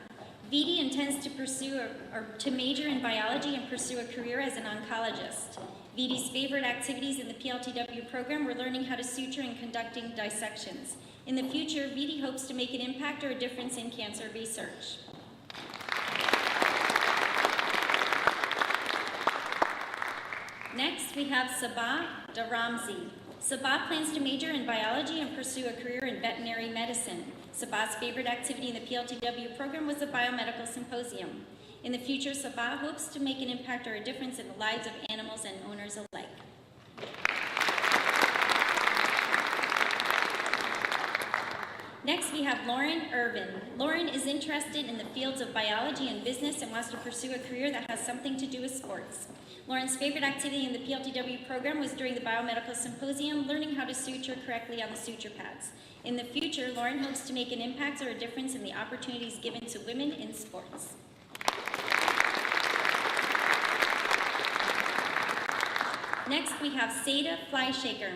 Vidi intends to pursue or to major in biology and pursue a career as an oncologist. Vidi's favorite activities in the PLTW program were learning how to suture and conducting dissections. In the future, Vidi hopes to make an impact or a difference in cancer research. Next, we have Sabah Daramzi. Sabah plans to major in biology and pursue a career in veterinary medicine. Sabah's favorite activity in the PLTW program was the Biomedical Symposium. In the future, Sabah hopes to make an impact or a difference in the lives of animals and owners alike. Next, we have Lauren Irvin. Lauren is interested in the fields of biology and business and wants to pursue a career that has something to do with sports. Lauren's favorite activity in the PLTW program was during the Biomedical Symposium, learning how to suture correctly on the suture pads. In the future, Lauren hopes to make an impact or a difference in the opportunities given to women in sports. Next, we have Seda Flyshaker.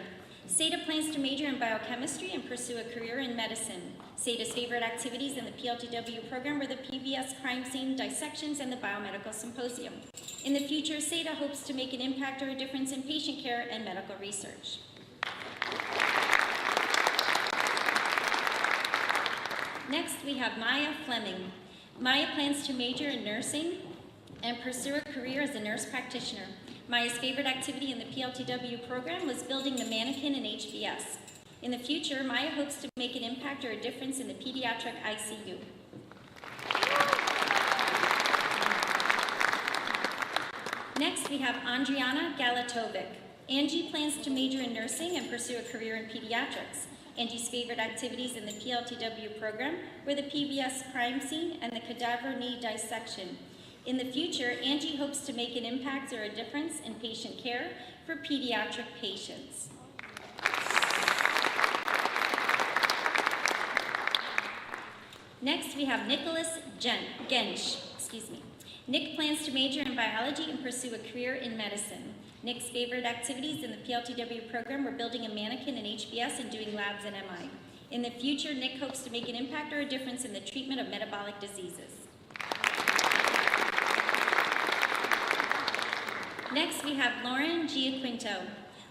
Seda plans to major in biochemistry and pursue a career in medicine. Seda's favorite activities in the PLTW program were the PBS crime scene dissections and the Biomedical Symposium. In the future, Seda hopes to make an impact or a difference in patient care and medical research. Next, we have Maya Fleming. Maya plans to major in nursing and pursue a career as a nurse practitioner. Maya's favorite activity in the PLTW program was building the mannequin in HBS. In the future, Maya hopes to make an impact or a difference in the pediatric ICU. Next, we have Andriana Galatovic. Angie plans to major in nursing and pursue a career in pediatrics. Angie's favorite activities in the PLTW program were the PBS crime scene and the cadaver knee dissection. In the future, Angie hopes to make an impact or a difference in patient care for pediatric patients. Next, we have Nicholas Gensch. Nick plans to major in biology and pursue a career in medicine. Nick's favorite activities in the PLTW program were building a mannequin in HBS and doing labs in MI. In the future, Nick hopes to make an impact or a difference in the treatment of metabolic diseases. Next, we have Lauren Giaquinto.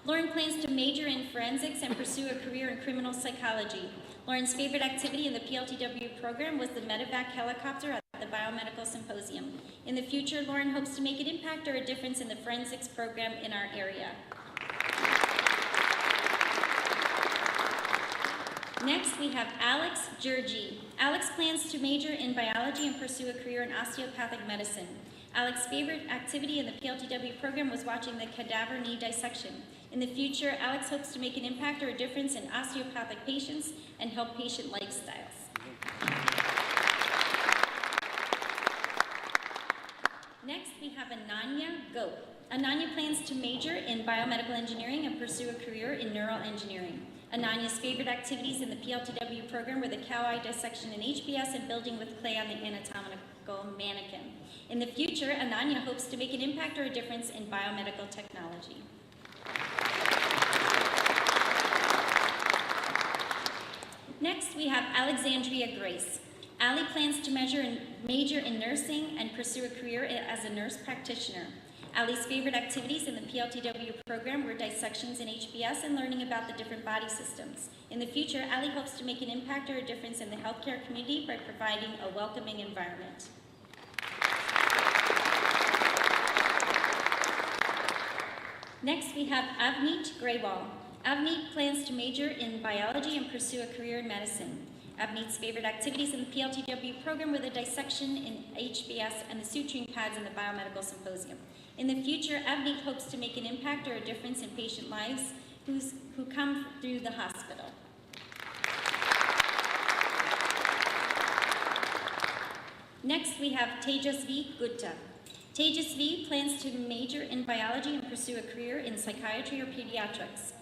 Lauren plans to major in forensics and pursue a career in criminal psychology. Lauren's favorite activity in the PLTW program was the medevac helicopter at the Biomedical Symposium. In the future, Lauren hopes to make an impact or a difference in the forensics program in our area. Next, we have Alex Georgi. Alex plans to major in biology and pursue a career in osteopathic medicine. Alex's favorite activity in the PLTW program was watching the cadaver knee dissection. In the future, Alex hopes to make an impact or a difference in osteopathic patients and help patient lifestyles. Next, we have Ananya Gope. Ananya plans to major in biomedical engineering and pursue a career in neural engineering. Ananya's favorite activities in the PLTW program were the cow eye dissection in HBS and building with clay on the anatomical mannequin. In the future, Ananya hopes to make an impact or a difference in biomedical technology. Next, we have Alexandria Grace. Allie plans to major in nursing and pursue a career as a nurse practitioner. Allie's favorite activities in the PLTW program were dissections in HBS and learning about the different body systems. In the future, Allie hopes to make an impact or a difference in the healthcare community by providing a welcoming environment. Next, we have Avneet Graywal. Avneet plans to major in biology and pursue a career in medicine. Avneet's favorite activities in the PLTW program were the dissection in HBS and the suturing pads in the Biomedical Symposium. In the future, Avneet hopes to make an impact or a difference in patient lives who come through the hospital. Next, we have Tejasvi Gupta. Tejasvi plans to major in biology and pursue a career in psychiatry or pediatrics.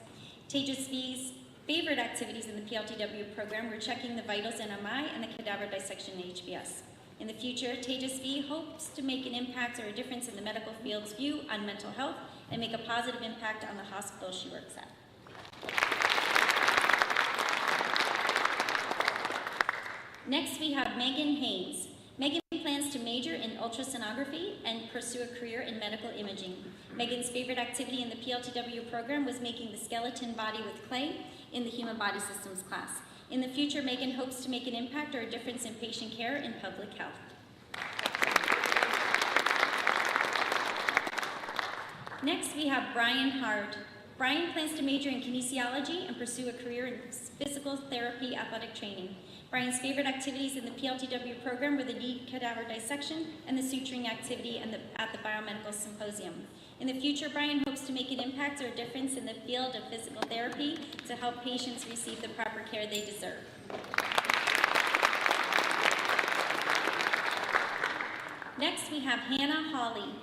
Tejasvi's favorite activities in the PLTW program were checking the vitals in MI and the cadaver dissection in HBS. In the future, Tejasvi hopes to make an impact or a difference in the medical field's view on mental health and make a positive impact on the hospital she works at. Next, we have Megan Haynes. Megan plans in ultrasonography and pursue a career in medical imaging. Megan's favorite activity in the PLTW program was making the skeleton body with clay in the Human Body Systems class. In the future, Megan hopes to make an impact or a difference in patient care and public health. Next, we have Brian Hard. Brian plans to major in kinesiology and pursue a career in physical therapy athletic training. Brian's favorite activities in the PLTW program were the knee cadaver dissection and the suturing activity at the Biomedical Symposium. In the future, Brian hopes to make an impact or a difference in the field of physical therapy to help patients receive the proper care they deserve. Next, we have Hannah Hawley.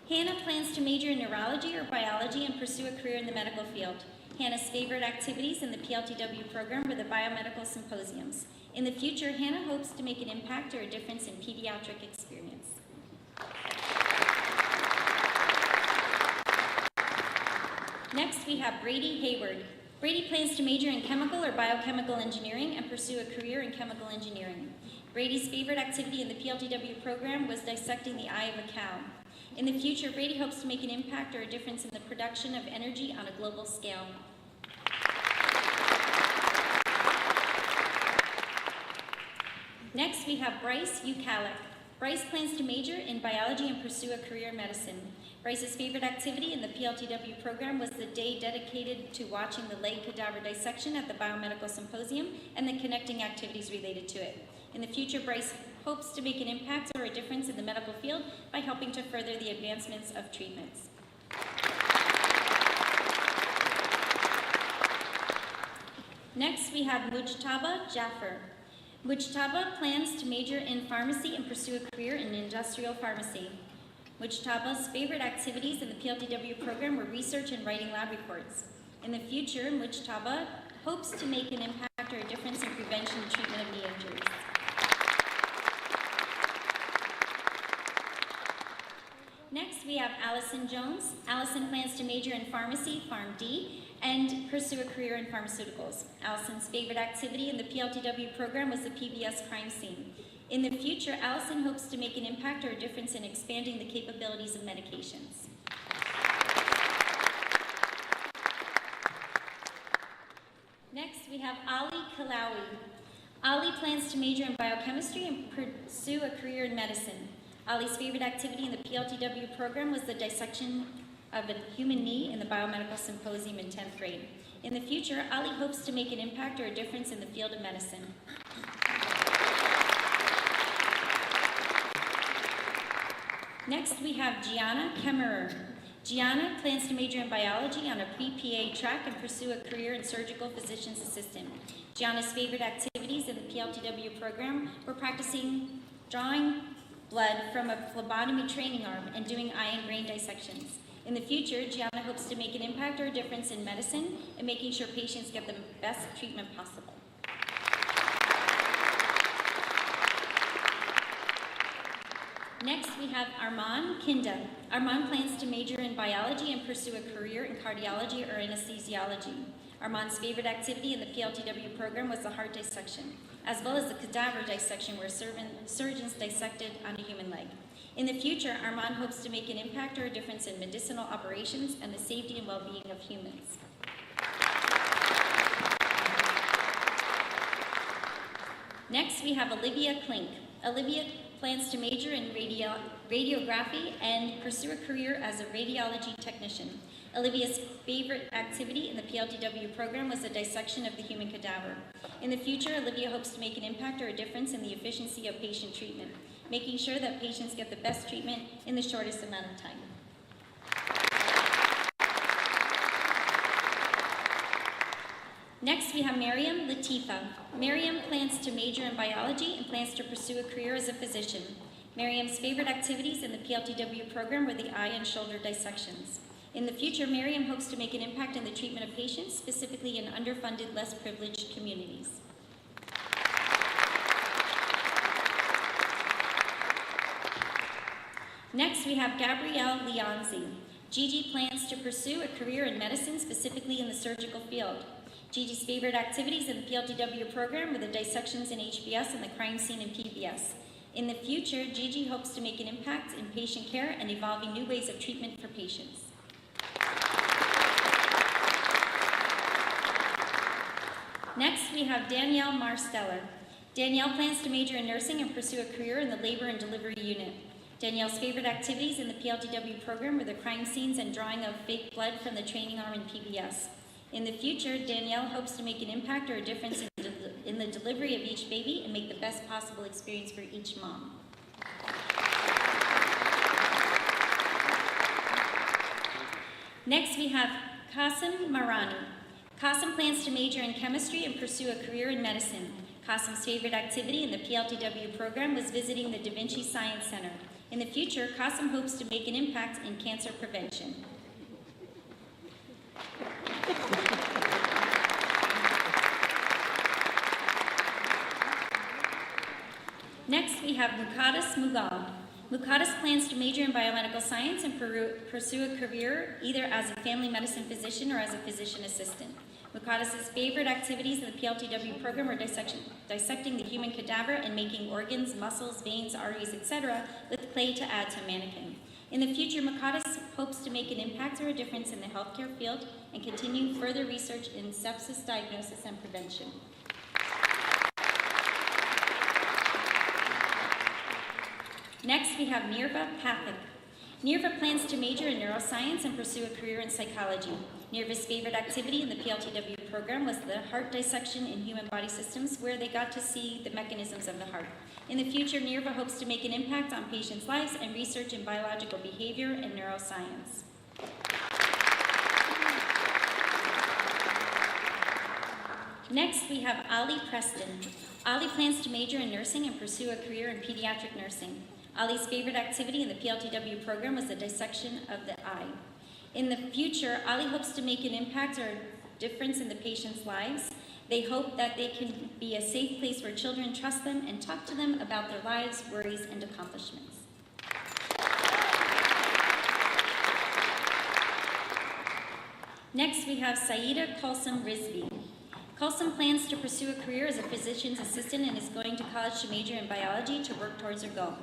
Hannah plans to major in neurology or biology and pursue a career in the medical field. Hannah's favorite activities in the PLTW program were the Biomedical Symposiums. In the future, Hannah hopes to make an impact or a difference in pediatric experience. Next, we have Brady Hayward. Brady plans to major in chemical or biochemical engineering and pursue a career in chemical engineering. Brady's favorite activity in the PLTW program was dissecting the eye of a cow. In the future, Brady hopes to make an impact or a difference in the production of energy on a global scale. Next, we have Bryce Ukalik. Bryce plans to major in biology and pursue a career in medicine. Bryce's favorite activity in the PLTW program was the day dedicated to watching the leg cadaver dissection at the Biomedical Symposium and the connecting activities related to it. In the future, Bryce hopes to make an impact or a difference in the medical field by helping to further the advancements of treatments. Next, we have Mujtaba Jaffer. Mujtaba plans to major in pharmacy and pursue a career in industrial pharmacy. Mujtaba's favorite activities in the PLTW program were research and writing lab reports. In the future, Mujtaba hopes to make an impact or a difference in prevention and treatment of knee injuries. Next, we have Allison Jones. Allison plans to major in pharmacy, Pharm D, and pursue a career in pharmaceuticals. Allison's favorite activity in the PLTW program was the PBS crime scene. In the future, Allison hopes to make an impact or a difference in expanding the capabilities of medications. Next, we have Ali Kalawi. Ali plans to major in biochemistry and pursue a career in medicine. Ali's favorite activity in the PLTW program was the dissection of a human knee in the Biomedical Symposium in 10th grade. In the future, Ali hopes to make an impact or a difference in the field of medicine. Next, we have Gianna Kemmerer. Gianna plans to major in biology on a pre-PA track and pursue a career in surgical physician's assistant. Gianna's favorite activities in the PLTW program were practicing drawing blood from a phlebotomy training arm and doing eye and brain dissections. In the future, Gianna hopes to make an impact or a difference in medicine and making sure patients get the best treatment possible. Next, we have Arman Kinda. Arman plans to major in biology and pursue a career in cardiology or anesthesiology. Arman's favorite activity in the PLTW program was the heart dissection, as well as the cadaver dissection where surgeons dissected on a human leg. In the future, Arman hopes to make an impact or a difference in medicinal operations and the safety and well-being of humans. Next, we have Olivia Klink. Olivia plans to major in radiography and pursue a career as a radiology technician. Olivia's favorite activity in the PLTW program was the dissection of the human cadaver. In the future, Olivia hopes to make an impact or a difference in the efficiency of patient treatment, making sure that patients get the best treatment in the shortest amount of time. Next, we have Miriam Latifa. Miriam plans to major in biology and plans to pursue a career as a physician. Miriam's favorite activities in the PLTW program were the eye and shoulder dissections. In the future, Miriam hopes to make an impact in the treatment of patients, specifically in underfunded, less privileged communities. Next, we have Gabrielle Leonzi. Gigi plans to pursue a career in medicine, specifically in the surgical field. Gigi's favorite activities in the PLTW program were the dissections in HBS and the crime scene in PBS. In the future, Gigi hopes to make an impact in patient care and evolving new ways of treatment for patients. Next, we have Danielle Marsteller. Danielle plans to major in nursing and pursue a career in the labor and delivery unit. Danielle's favorite activities in the PLTW program were the crime scenes and drawing of fake blood from the training arm in PBS. In the future, Danielle hopes to make an impact or a difference in the delivery of each baby and make the best possible experience for each mom. Next, we have Qasim Marani. Qasim plans to major in chemistry and pursue a career in medicine. Qasim's favorite activity in the PLTW program was visiting the Da Vinci Science Center. In the future, Qasim hopes to make an impact in cancer prevention. Next, we have Muqaddis Mughal. Muqaddis plans to major in biomedical science and pursue a career either as a family medicine physician or as a physician assistant. Muqaddis' favorite activities in the PLTW program are dissecting the human cadaver and making organs, muscles, veins, arteries, etc. with clay to add to a mannequin. In the future, Muqaddis hopes to make an impact or a difference in the healthcare field and continue further research in sepsis diagnosis and prevention. Next, we have Nirva Pathak. Nirva plans to major in neuroscience and pursue a career in psychology. Nirva's favorite activity in the PLTW program was the heart dissection in human body systems, where they got to see the mechanisms of the heart. In the future, Nirva hopes to make an impact on patients' lives and research in biological behavior and neuroscience. Next, we have Ali Preston. Ali plans to major in nursing and pursue a career in pediatric nursing. Ali's favorite activity in the PLTW program was the dissection of the eye. In the future, Ali hopes to make an impact or a difference in the patients' lives. They hope that they can be a safe place where children trust them and talk to them about their lives, worries, and accomplishments. Next, we have Saida Kulsum Rizvi. Kulsum plans to pursue a career as a physician's assistant and is going to college to major in biology to work towards her goal.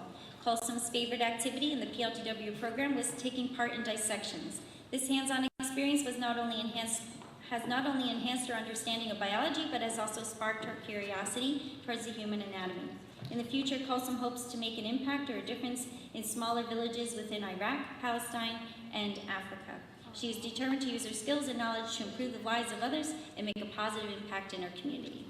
Kulsum's favorite activity in the PLTW program was taking part in dissections. This hands-on experience has not only enhanced her understanding of biology, but has also sparked her curiosity towards the human anatomy. In the future, Kulsum hopes to make an impact or a difference in smaller villages within Iraq, Palestine, and Africa. She is determined to use her skills and knowledge to improve the lives of others and make a positive impact in her community.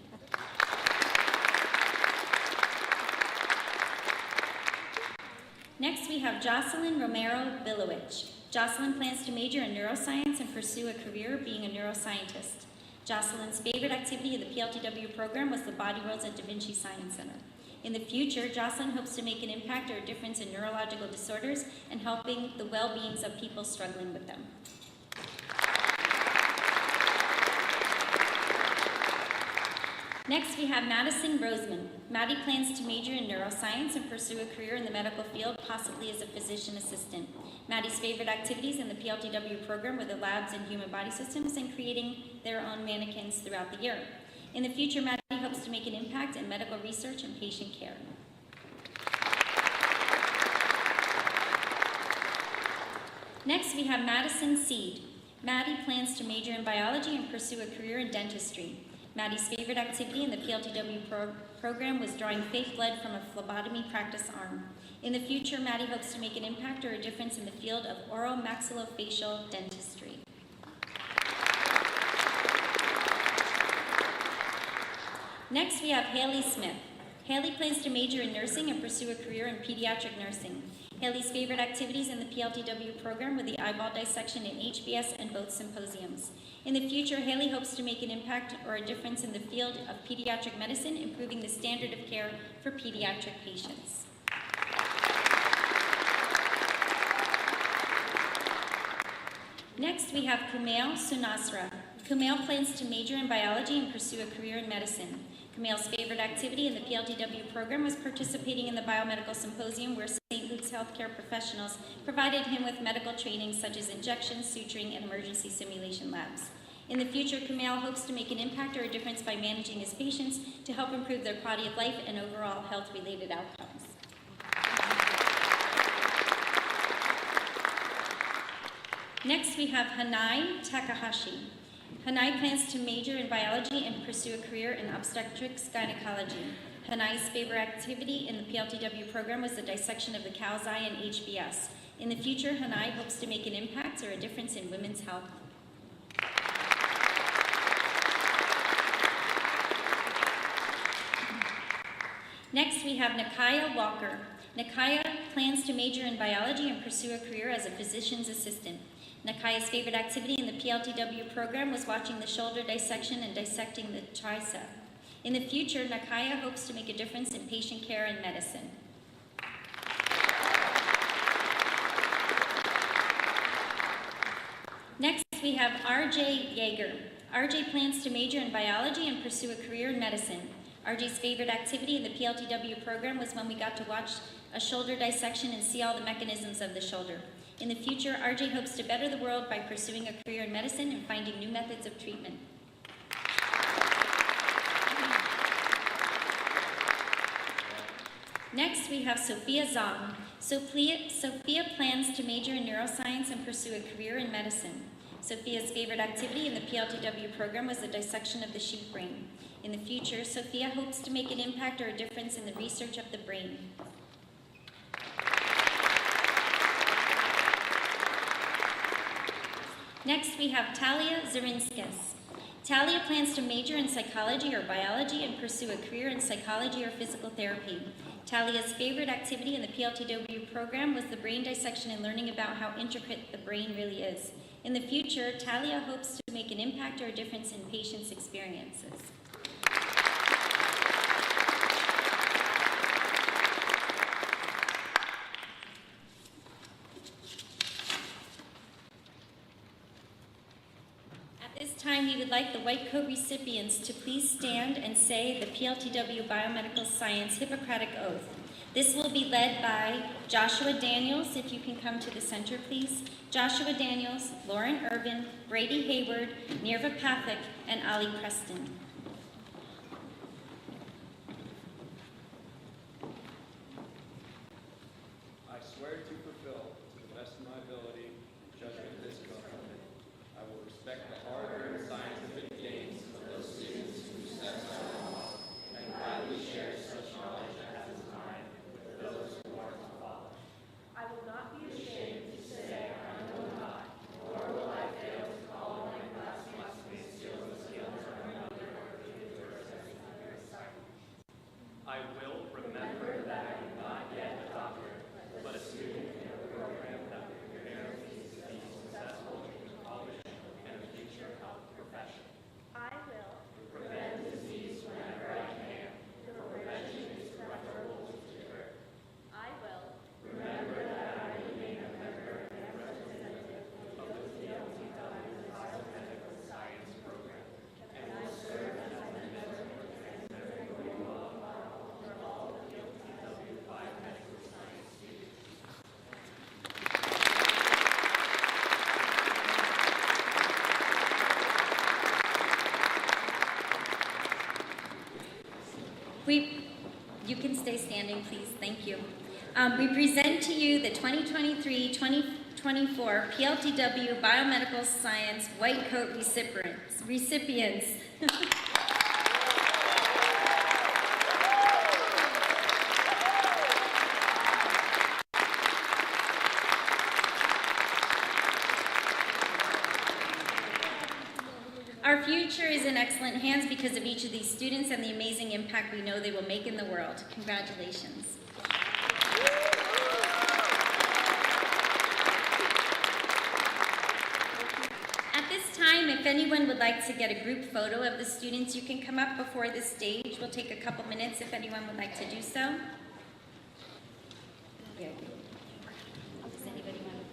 Next, we have Jocelyn Romero Bilowich. Jocelyn plans to major in neuroscience and pursue a career being a neuroscientist. Jocelyn's favorite activity in the PLTW program was the Body Worlds at Da Vinci Science Center. In the future, Jocelyn hopes to make an impact or a difference in neurological disorders and helping the well-beings of people struggling with them. Next, we have Madison Roseman. Maddie plans to major in neuroscience and pursue a career in the medical field, possibly as a physician assistant. Maddie's favorite activities in the PLTW program were the labs and human body systems and creating their own mannequins throughout the year. In the future, Maddie hopes to make an impact in medical research and patient care. Next, we have Madison Seed. Maddie plans to major in biology and pursue a career in dentistry. Maddie's favorite activity in the PLTW program was drawing fake blood from a phlebotomy practice arm. In the future, Maddie hopes to make an impact or a difference in the field of oral maxillofacial dentistry. Next, we have Haley Smith. Haley plans to major in nursing and pursue a career in pediatric nursing. Haley's favorite activities in the PLTW program were the eyeball dissection in HBS and both symposiums. In the future, Haley hopes to make an impact or a difference in the field of pediatric medicine, improving the standard of care for pediatric patients. Next, we have Kumail Sunasra. Kumail plans to major in biology and pursue a career in medicine. Kumail's favorite activity in the PLTW program was participating in the Biomedical Symposium, where St. Luke's healthcare professionals provided him with medical training such as injection, suturing, and emergency simulation labs. In the future, Kumail hopes to make an impact or a difference by managing his patients to help improve their quality of life and overall health-related outcomes. Next, we have Hanai Takahashi. Hanai plans to major in biology and pursue a career in obstetrics gynecology. Hanai's favorite activity in the PLTW program was the dissection of the cow's eye and HBS. In the future, Hanai hopes to make an impact or a difference in women's health. Next, we have Nakaya Walker. Nakaya plans to major in biology and pursue a career as a physician's assistant. Nakaya's favorite activity in the PLTW program was watching the shoulder dissection and dissecting the tricep. In the future, Nakaya hopes to make a difference in patient care and medicine. Next, we have RJ Yeager. RJ plans to major in biology and pursue a career in medicine. RJ's favorite activity in the PLTW program was when we got to watch a shoulder dissection and see all the mechanisms of the shoulder. In the future, RJ hopes to better the world by pursuing a career in medicine and finding new methods of treatment. Next, we have Sophia Zong. Sophia plans to major in neuroscience and pursue a career in medicine. Sophia's favorite activity in the PLTW program was the dissection of the sheep brain. In the future, Sophia hopes to make an impact or a difference in the research of the brain. Next, we have Talia Zarinskis. Talia plans to major in psychology or biology and pursue a career in psychology or physical therapy. Talia's favorite activity in the PLTW program was the brain dissection and learning about how intricate the brain really is. In the future, Talia hopes to make an impact or a difference in patients' experiences. At this time, we would like the white coat recipients to please stand and say the PLTW Biomedical Science Hippocratic Oath. This will be led by Joshua Daniels, if you can come to the center, please. Joshua Daniels, Lauren Irvin, Brady Hayward, Nirva Pathak, and Ali Preston. I swear to fulfill, to the best of my ability, the judgment of this government. I will respect the hard-earned scientific gains of those students who set out and gladly share such knowledge as is mine with those who are to follow. I will not be ashamed to say I know not, nor will I fail to call on my classmates to instill the skills of another or to their assignment. I will remember that I am not yet a doctor, but a student in a program that will prepare me to be successful in college and a future health profession. I will prevent disease whenever I can, for prevention is preferable to cure. I will remember that I remain a member and representative of the PLTW Biomedical Science Program, and will serve as a mentor and very role model for all PLTW Biomedical Science students. You can stay standing, please. Thank you. We present to you the 2023-2024 PLTW Biomedical Science White Coat recipients. Our future is in excellent hands because of each of these students and the amazing impact we know they will make in the world. Congratulations. At this time, if anyone would like to get a group photo of the students, you can come up before the stage. We'll take a couple minutes if anyone would like to do so. Does anybody want to?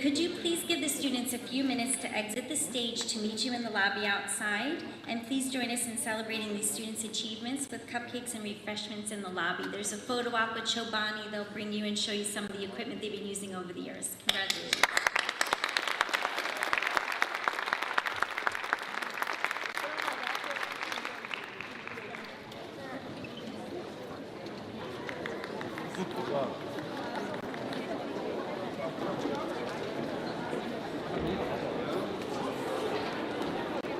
could you please give the students a few minutes to exit the stage to meet you in the lobby outside? And please join us in celebrating these students' achievements with cupcakes and refreshments in the lobby. There's a photo op with Chobani. They'll bring you and show you some of the equipment they've been using over the years. Congratulations.